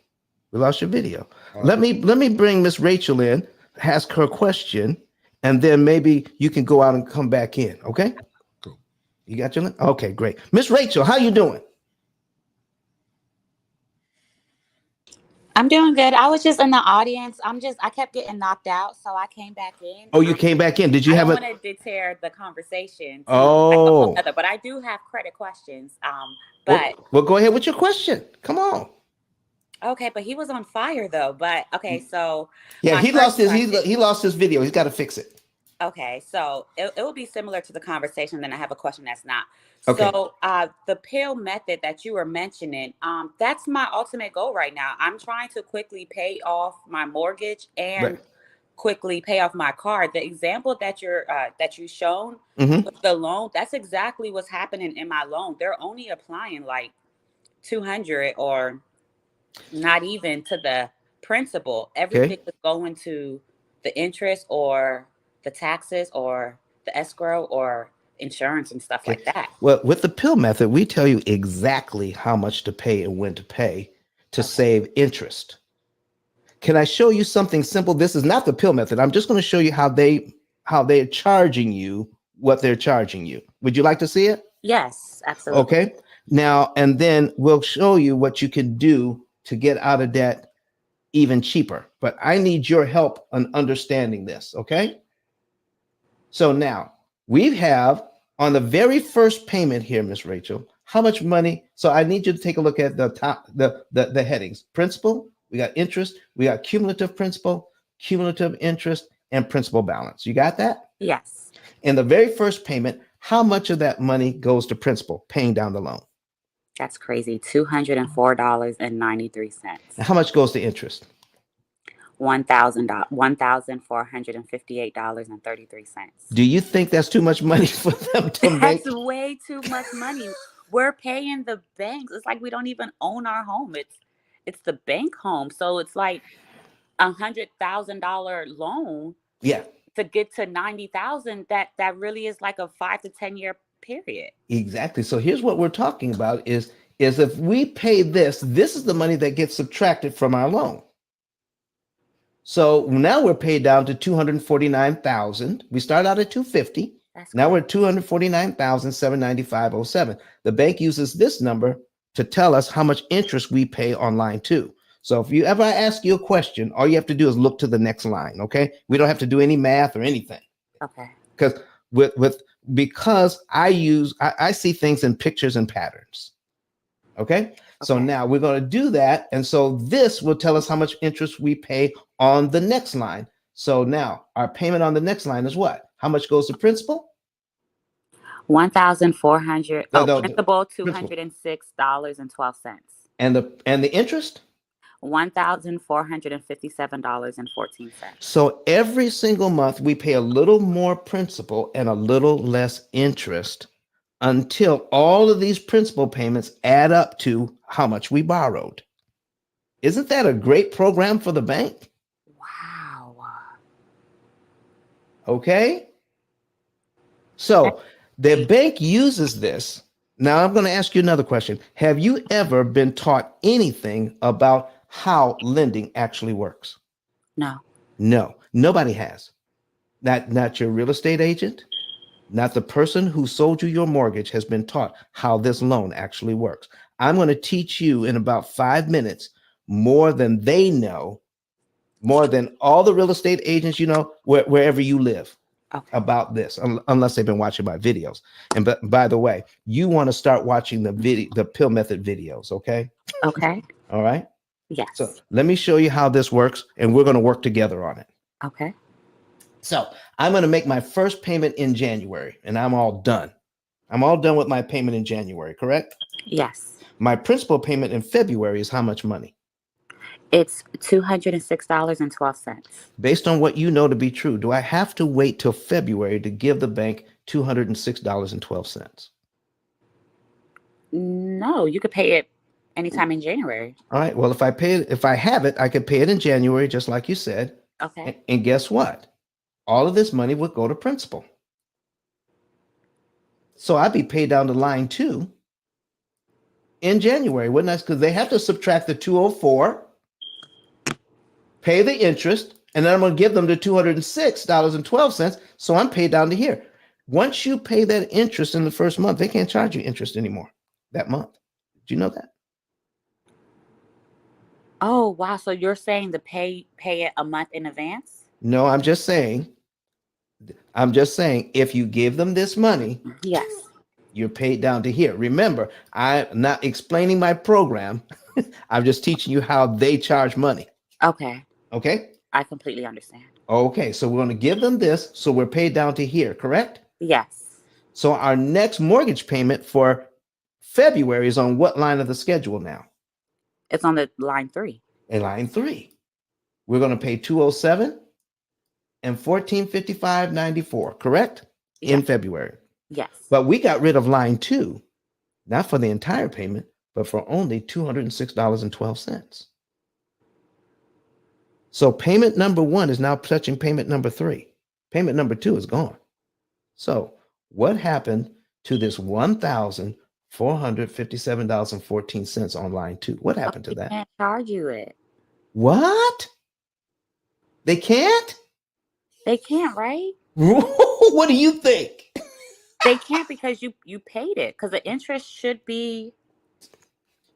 We lost your video. Let me bring Miss Rachel in, ask her question, and then maybe you can go out and come back in. Okay. Cool. You got your link? Okay, great. Miss Rachel, how you doing? I'm doing good. I was just in the audience. I kept getting knocked out, so I came back in. Oh, you came back in. Did you I have don't want to deter the conversation. Oh. But I do have credit questions. But well, go ahead with your question. Come on. Okay, but he was on fire though. But okay, so yeah, he lost his video. He's got to fix it. Okay, so it will be similar to the conversation. Then I have a question that's not. Okay. So the P.I.L.L method that you were mentioning, that's my ultimate goal right now. I'm trying to quickly pay off my mortgage and quickly pay off my car. The example that you shown with the loan, that's exactly what's happening in my loan. They're only applying like 200 or not even to the principal. Everything is going to the interest or the taxes or the escrow or insurance and stuff like that. Well, with the P.I.L.L method, we tell you exactly how much to pay and when to pay to save interest. Can I show you something simple? This is not the P.I.L.L method. I'm just going to show you how they're charging you what they're charging you. Would you like to see it? Yes, absolutely. Okay. Now, and then we'll show you what you can do to get out of debt even cheaper. But I need your help on understanding this. Okay. So now we have on the very first payment here, Miss Rachel, how much money? So I need you to take a look at the top, the headings. Principal, we got interest, we got cumulative principal, cumulative interest, and principal balance. You got that? Yes. In the very first payment, how much of that money goes to principal, paying down the loan? That's crazy. $204.93. And how much goes to interest? $1,458.33. Do you think that's too much money for them to make? That's way too much money. We're paying the banks. It's like we don't even own our home. It's the bank home. So it's like $100,000 loan. Yeah. To get to 90,000, that really is like a 5 to 10 year period. Exactly. So here's what we're talking about is is if we pay this, this is the money that gets subtracted from our loan. So now we're paid down to 249,000. We start out at 250. Now we're at 249,795.07. The bank uses this number to tell us how much interest we pay on line 2. So if you ever ask you a question, all you have to do is look to the next line. Okay, we don't have to do any math or anything. Okay. Because I see things in pictures and patterns. Okay. So now we're going to do that. And so this will tell us how much interest we pay on the next line. So now our payment on the next line is what? How much goes to principal? $1,400. No, Principal $206.12. And the interest? $1,457.14. So every single month we pay a little more principal and a little less interest until all of these principal payments add up to how much we borrowed. Isn't that a great program for the bank? Wow. Okay. So the bank uses this. Now I'm going to ask you another question. Have you ever been taught anything about how lending actually works? No. No, nobody has. Not your real estate agent, not the person who sold you your mortgage has been taught how this loan actually works. I'm going to teach you in about 5 minutes more than they know, more than all the real estate agents, wherever you live. Okay. About this, unless they've been watching my videos. And by the way, you want to start watching the P.I.L.L method videos, okay? Okay. All right. Yes. So let me show you how this works, and we're going to work together on it. Okay. So I'm going to make my first payment in January, and I'm all done. I'm all done with my payment in January, correct? Yes. My principal payment in February is how much money? It's $206.12. Based on what you know to be true, do I have to wait till February to give the bank $206.12? No, you could pay it anytime in January. All right. Well, if I have it, I could pay it in January, just like you said. Okay. And guess what? All of this money would go to principal. So I'd be paid down to line 2 in January, wouldn't I? Because they have to subtract the 204, pay the interest, and then I'm going to give them the $206.12. So I'm paid down to here. Once you pay that interest in the first month, they can't charge you interest anymore that month. Do you know that? Oh, wow. So you're saying to pay it a month in advance? No, I'm just saying if you give them this money, Yes. you're paid down to here. Remember, I'm not explaining my program. I'm just teaching you how they charge money. Okay. Okay? I completely understand. Okay, so we're going to give them this, so we're paid down to here, correct? Yes. So our next mortgage payment for February is on what line of the schedule now? It's on the line 3. In line 3. We're going to pay 207 and 1455.94, correct? Yes. In February. Yes. But we got rid of line 2, not for the entire payment, but for only $206.12. So payment number 1 is now touching payment number 3. Payment number 2 is gone. So what happened to this $1,457.14 on line 2? What happened to that? They can't charge you it. What? They can't? They can't, right? What do you think? They can't because you paid it, because the interest should be.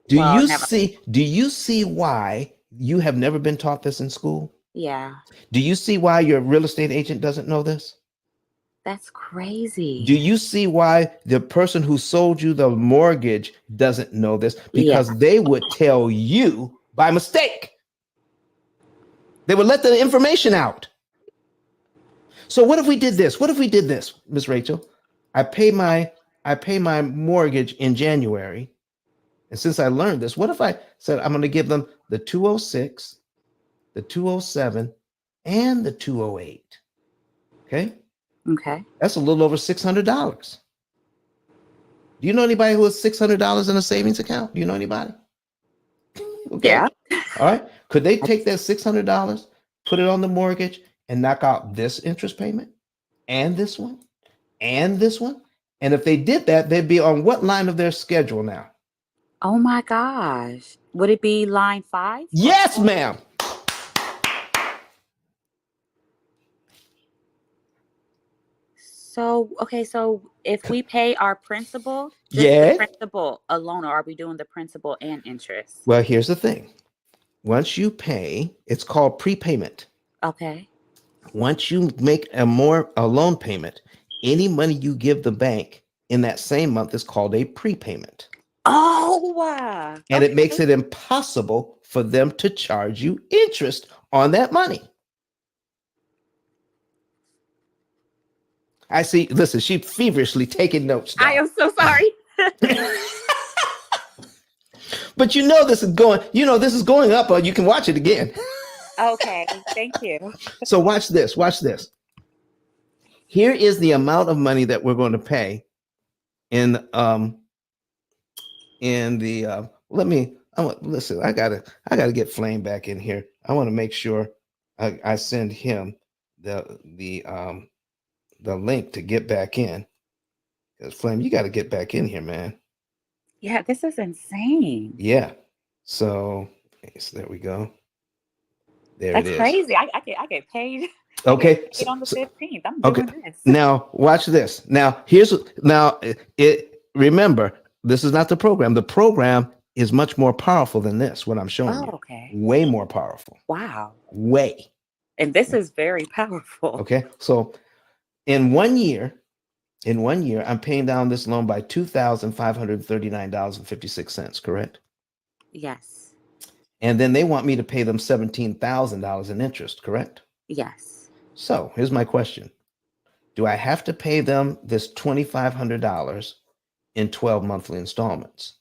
Do you see why you have never been taught this in school? Yeah. Do you see why your real estate agent doesn't know this? That's crazy. Do you see why the person who sold you the mortgage doesn't know this? Because they would tell you by mistake. They would let the information out. So what if we did this? Miss Rachel? I pay my mortgage in January. And since I learned this, what if I said I'm going to give them the 206, the 207, and the 208? Okay. Okay. That's a little over $600. Do you know anybody who has $600 in a savings account? Do you know anybody? Okay. Yeah. All right. Could they take that $600, put it on the mortgage, and knock out this interest payment and this one and this one? And if they did that, they'd be on what line of their schedule now? Oh my gosh. Would it be line 5 or Yes, 4? ma'am. So, okay, so if we pay our principal, just the Yeah. principal alone, or are we doing the principal and interest? Well, here's the thing. Once you pay, it's called prepayment. Okay. Once you make a loan payment, any money you give the bank in that same month is called a prepayment. Oh, And it makes okay. it impossible for them to charge you interest on that money. I see. Listen, she's feverishly taking notes I down. am so sorry. But this is going up, or you can watch it again. Okay, thank you. So watch this. Watch this. Here is the amount of money that we're going to pay in the listen, I gotta get Flame back in here. I want to make sure I send him the link to get back in. Because Flame, you got to get back in here, man. Yeah, this is insane. Yeah. So there we go. There That's it is. crazy. I get paid. Okay. I get paid on the 15th. I'm Okay. doing this. Now watch this. Remember, this is not the program. The program is much more powerful than this. What I'm showing you. Okay. Way more powerful. Wow. Way. And this is very powerful. Okay. So in 1 year, I'm paying down this loan by $2,539.56, correct? Yes. And then they want me to pay them $17,000 in interest, correct? Yes. So here's my question. Do I have to pay them this $2,500 in 12 monthly installments?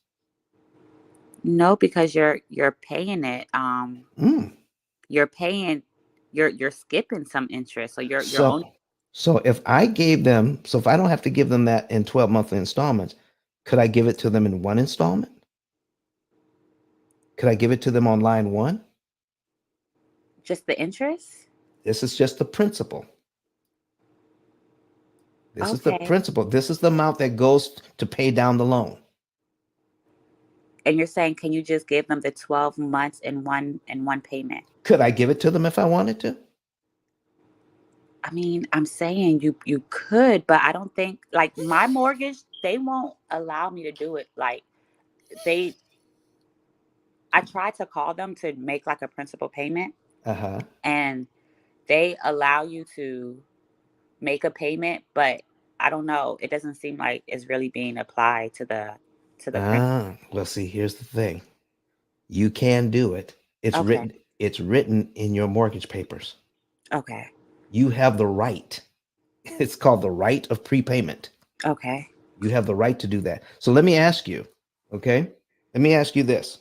No, because you're paying it. Mm. You're paying. You're skipping some interest, so you're So, only. so if I don't have to give them that in 12 monthly installments, could I give it to them in one installment? Could I give it to them on line 1? Just the interest? This is just the principal. This is the Okay. principal. This is the amount that goes to pay down the loan. And you're saying, can you just give them the 12 months in one payment? Could I give it to them if I wanted to? I mean, I'm saying you could, but I don't think, like, my mortgage, they won't allow me to do it. Like, I tried to call them to make like a principal payment, Uh-huh. and they allow you to make a payment, but I don't know. It doesn't seem like it's really being applied to the principal. Well, see, here's the thing. You can do it. Okay. It's written in your mortgage papers. Okay. You have the right. It's called the right of prepayment. Okay. You have the right to do that. So let me ask you, okay? Let me ask you this.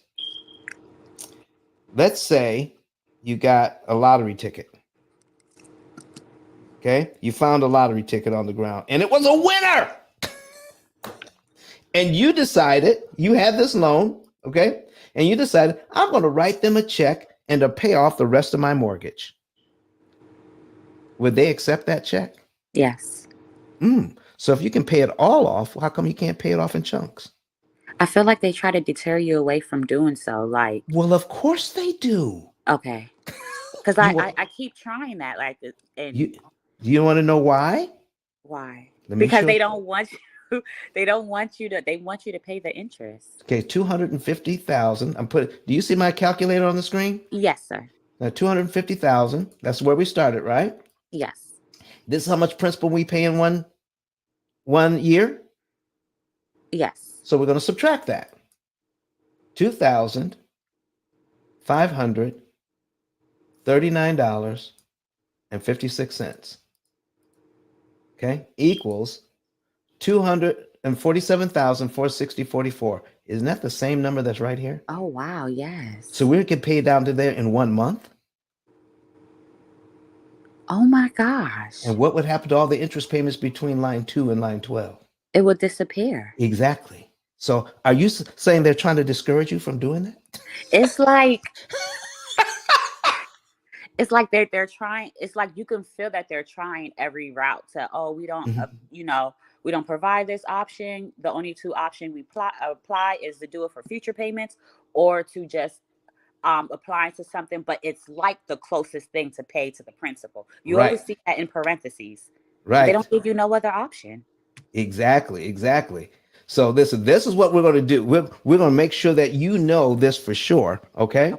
Let's say you got a lottery ticket. Okay? You found a lottery ticket on the ground and it was a winner. And you decided, you had this loan, okay? And you decided, I'm going to write them a check and to pay off the rest of my mortgage. Would they accept that check? Yes. So if you can pay it all off, how come you can't pay it off in chunks? I feel like they try to deter you away from doing so. Like, Well, of course they do. okay. Because I keep trying that. Like, and Do you want to know why? why? Let me Because show they you. don't want you. They don't want you to. They want you to pay the interest. Okay, 250,000. Do you see my calculator on the screen? Yes, sir. Now 250,000. That's where we started, right? Yes. This is how much principal we pay in one year. Yes. So we're going to subtract that. $2,539.56. Okay, equals 247,460.44. Isn't that the same number that's right here? Oh, wow. Yes. So we can pay down to there in 1 month. Oh my gosh. And what would happen to all the interest payments between line 2 and line 12? It would disappear. Exactly. So are you saying they're trying to discourage you from doing that? It's like they're trying. It's like you can feel that they're trying every route to, oh, we don't, we don't provide this option. The only two options we apply is to do it for future payments or to just apply to something, but it's like the closest thing to pay to the principal. You Right. always see that in parentheses. They Right. don't give you no other option. Exactly. So this is what we're going to do. We're going to make sure that you know this for sure. Okay,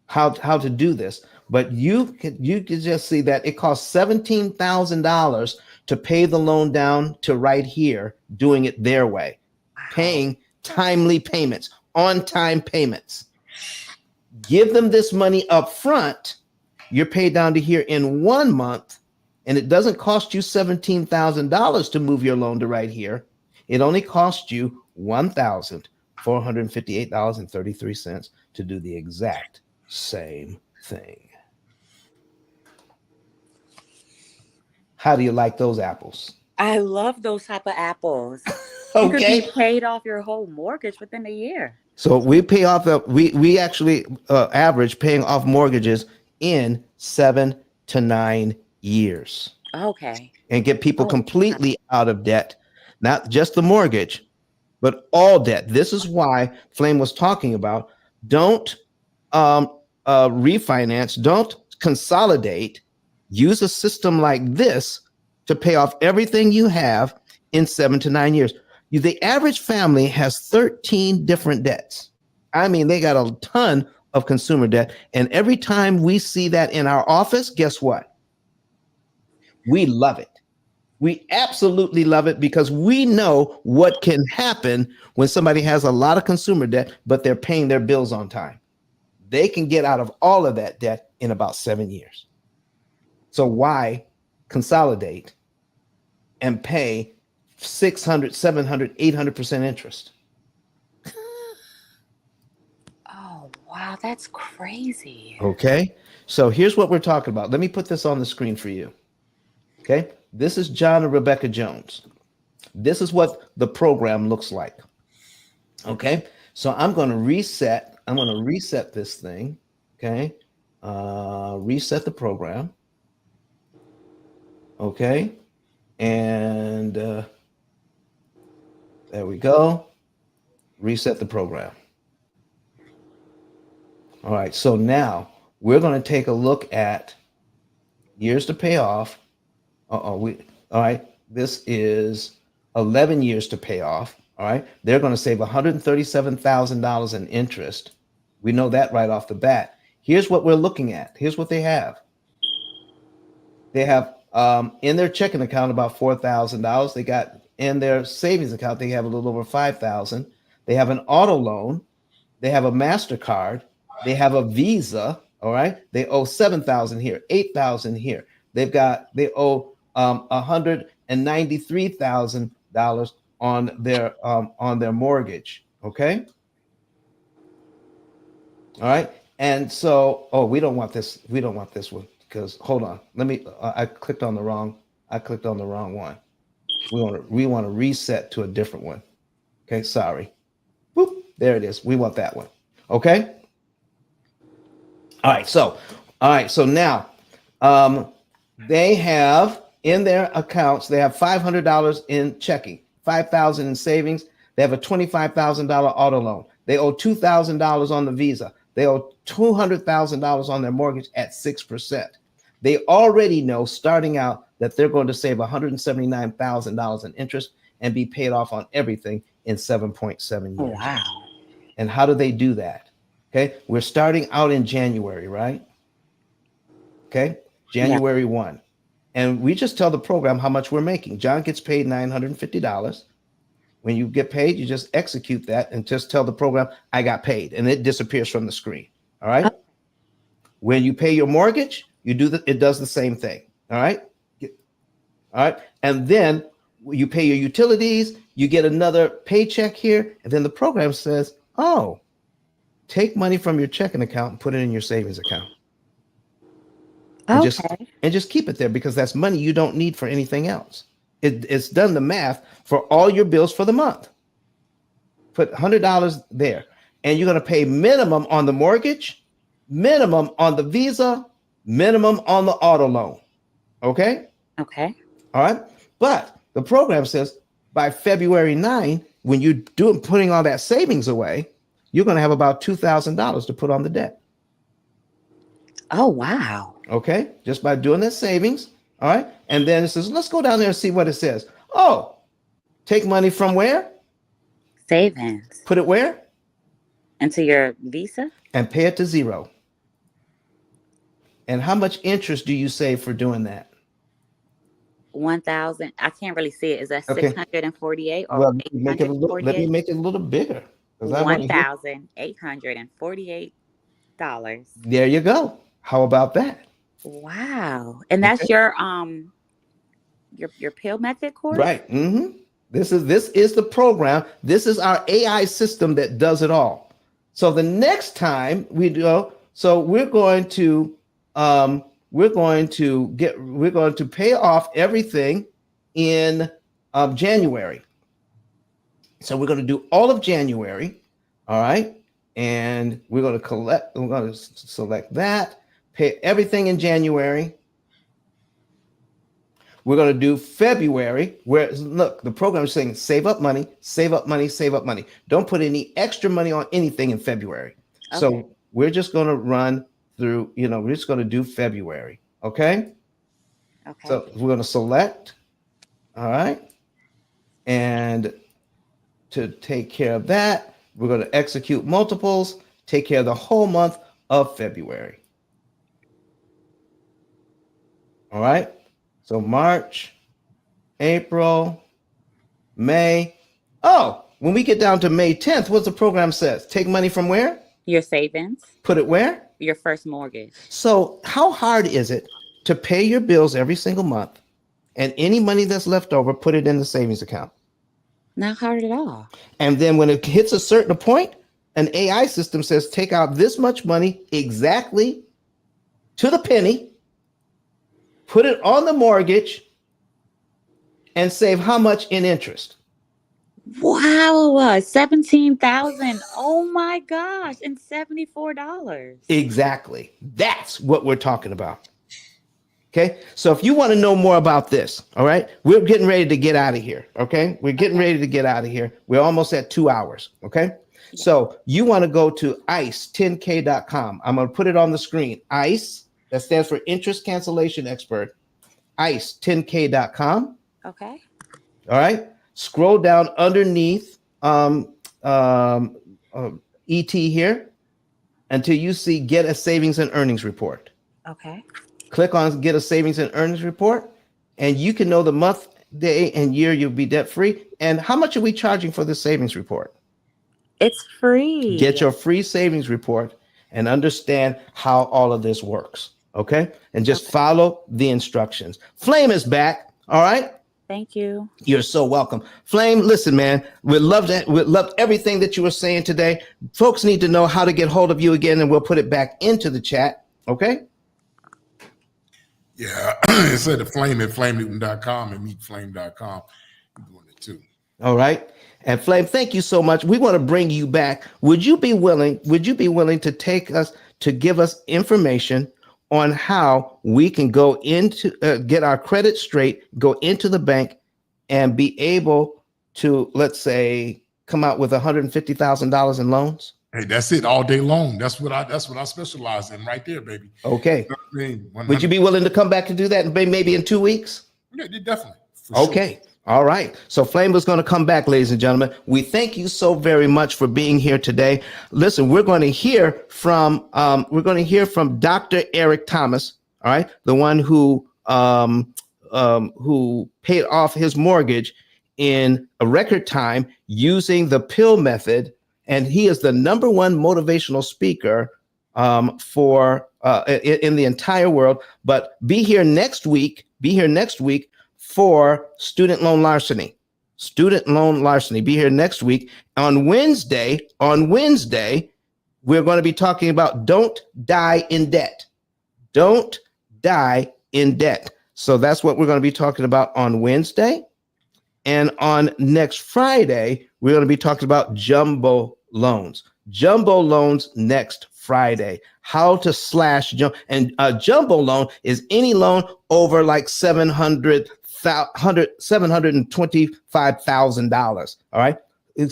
how to do this. But you can just see that it costs $17,000 to pay the loan down to right here, doing it their way, Wow. paying timely payments, on time payments. Give them this money up front. You're paid down to here in 1 month, and it doesn't cost you $17,000 to move your loan to right here. It only costs you $1,458.33 to do the exact same thing. How do you like those apples? I love those type of apples. You could Okay. be paid off your whole mortgage within a year. So we pay off we actually average paying off mortgages in 7 to 9 years. Okay. And get people completely out of debt, not just the mortgage, but all debt. This is why Flame was talking about don't refinance, don't consolidate. Use a system like this to pay off everything you have in 7 to 9 years. The average family has 13 different debts. I mean, they got a ton of consumer debt. And every time we see that in our office, guess what? We love it. We absolutely love it because we know what can happen when somebody has a lot of consumer debt, but they're paying their bills on time. They can get out of all of that debt in about 7 years. So why consolidate and pay 600, 700, 800% interest? Oh, wow. That's crazy. Okay. So here's what we're talking about. Let me put this on the screen for you. Okay. This is John and Rebecca Jones. This is what the program looks like. Okay. So I'm going to reset. I'm going to reset this thing. Okay. Reset the program. Okay. And there we go. Reset the program. All right. So now we're going to take a look at years to pay off. All right. This is 11 years to pay off. All right. They're going to save $137,000 in interest. We know that right off the bat. Here's what we're looking at. Here's what they have. They have in their checking account about $4,000. They got in their savings account, they have a little over $5,000. They have an auto loan. They have a MasterCard. They have a Visa. All right. They owe $7,000 here, $8,000 here. They owe $193,000 on their mortgage. Okay. All right. And so, we don't want this. We don't want this one because hold on. Let me. I clicked on the wrong one. We want to reset to a different one. Okay. Sorry. Boop. There it is. We want that one. Okay. All right. So now, they have in their accounts, they have $500 in checking, $5,000 in savings. They have a $25,000 auto loan. They owe $2,000 on the Visa. They owe $200,000 on their mortgage at 6%. They already know starting out that they're going to save $179,000 in interest and be paid off on everything in 7.7 years. Wow. And how do they do that? Okay. We're starting out in January, right? Okay. January 1. And we just tell the program how much we're making. John gets paid $950. When you get paid, you just execute that and just tell the program, I got paid, and it disappears from the screen. All right. When you pay your mortgage, it does the same thing. All right. All right. And then you pay your utilities, you get another paycheck here, and then the program says, oh, take money from your checking account and put it in your savings account. And just keep it there because that's money you don't need for anything else. It's done the math for all your bills for the month. Put $100 there, and you're going to pay minimum on the mortgage, minimum on the Visa, minimum on the auto loan. Okay. Okay. All right. But the program says, by February 9, when you're putting all that savings away, you're going to have about $2,000 to put on the debt. Oh, wow. Okay, just by doing that savings. All right, and then it says, let's go down there and see what it says. Oh, take money from where? Savings. Put it where? Into your Visa? And pay it to zero. And how much interest do you save for doing that? 1,000. I can't really see it. Is that Okay. 648 or Well, let me make it a little, 848? bigger. 'Cause I wanna hear- $1,848. There you go. How about that? Wow. And that's your P.I.L.L method course? Right. This is the program. This is our AI system that does it all. So the next time we do, so we're going to pay off everything in January. So we're going to do all of January. All right. And we're going to select that, pay everything in January. We're going to do February, where, look, the program is saying save up money, save up money, save up money. Don't put any extra money on anything in February. Okay. So we're just going to run through, we're just going to do February. Okay. Okay. So we're going to select. All right. And to take care of that, we're going to execute multiples, take care of the whole month of February. All right. So March, April, May. Oh, when we get down to May 10th, what's the program says? Take money from where? Your savings. Put it where? Your first mortgage. So how hard is it to pay your bills every single month and any money that's left over, put it in the savings account? Not hard at all. And then when it hits a certain point, an AI system says, take out this much money exactly to the penny, put it on the mortgage, and save how much in interest? Wow, 17,000. Oh my gosh, and $74. Exactly. That's what we're talking about. Okay. So if you want to know more about this, all right, we're getting ready to get out of here. Okay. We're getting ready to get out of here. We're almost at 2 hours. Okay. Yeah. So you want to go to ICE10K.com. I'm going to put it on the screen. ICE, that stands for Interest Cancellation Expert. ICE10K.com. Okay. All right. Scroll down underneath ET here until you see Get a Savings and Earnings Report. Okay. Click on Get a Savings and Earnings Report, and you can know the month, day, and year you'll be debt free. And how much are we charging for the savings report? It's free. Get your free savings report and understand how all of this works. Okay. And just follow the instructions. Flame is back. All right. Thank you. You're so welcome. Flame, listen, man, we loved everything that you were saying today. Folks need to know how to get hold of you again, and we'll put it back into the chat. Okay. Yeah, it said the flame at flamenewton.com and meetflame.com. I'm doing it too. All right. And Flame, thank you so much. We want to bring you back. Would you be willing to take us to give us information on how we can go into get our credit straight, go into the bank and be able to, let's say, come out with $150,000 in loans? Hey, that's it all day long. That's what I specialize in right there, baby. Okay. You know what I mean? Would you be willing to come back to do that maybe in 2 weeks? Yeah, definitely. Okay. Sure. All right. So Flame was going to come back, ladies and gentlemen. We thank you so very much for being here today. Listen, we're going to hear from Dr. Eric Thomas. All right. The one who paid off his mortgage in a record time using the P.I.L.L method. And he is the #1 motivational speaker for in the entire world. But be here next week for student loan larceny. Be here next week. On Wednesday, we're going to be talking about don't die in debt. Don't die in debt. So that's what we're going to be talking about on Wednesday. And on next Friday, we're going to be talking about jumbo loans. Jumbo loans next Friday. How to slash jumbo. And a jumbo loan is any loan over like $700,000. $725,000. All right.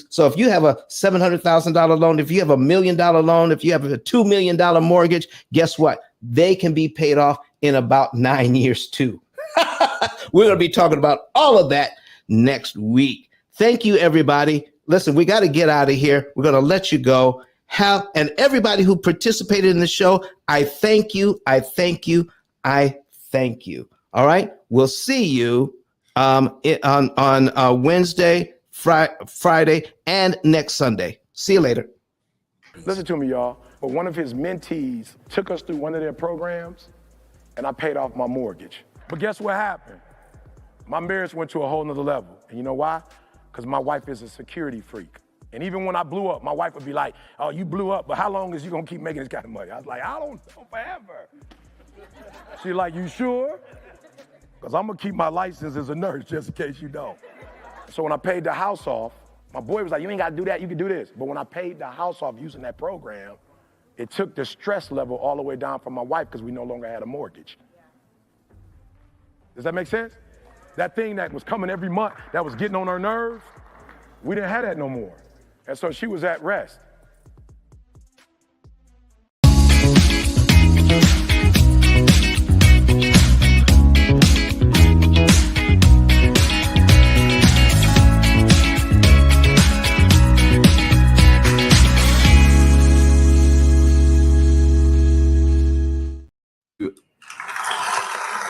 So if you have a $700,000 loan, if you have $1 million loan, if you have a $2 million mortgage, guess what? They can be paid off in about 9 years too. We're going to be talking about all of that next week. Thank you, everybody. Listen, we got to get out of here. We're going to let you go. And everybody who participated in the show, I thank you. I thank you. I thank you. All right. We'll see you on Wednesday, Friday, and next Sunday. See you later. Listen to me, y'all. But one of his mentees took us through one of their programs, and I paid off my mortgage. But guess what happened? My marriage went to a whole nother level. And you know why? Because my wife is a security freak. And even when I blew up, my wife would be like, oh, you blew up, but how long is you gonna keep making this kind of money? I was like, I don't know, forever. She's like, you sure? Because I'm gonna keep my license as a nurse just in case you don't. So when I paid the house off, my boy was like, you ain't gotta do that, you can do this. But when I paid the house off using that program, it took the stress level all the way down for my wife because we no longer had a mortgage. Does that make sense? That thing that was coming every month, that was getting on her nerves, we didn't have that no more. And so she was at rest.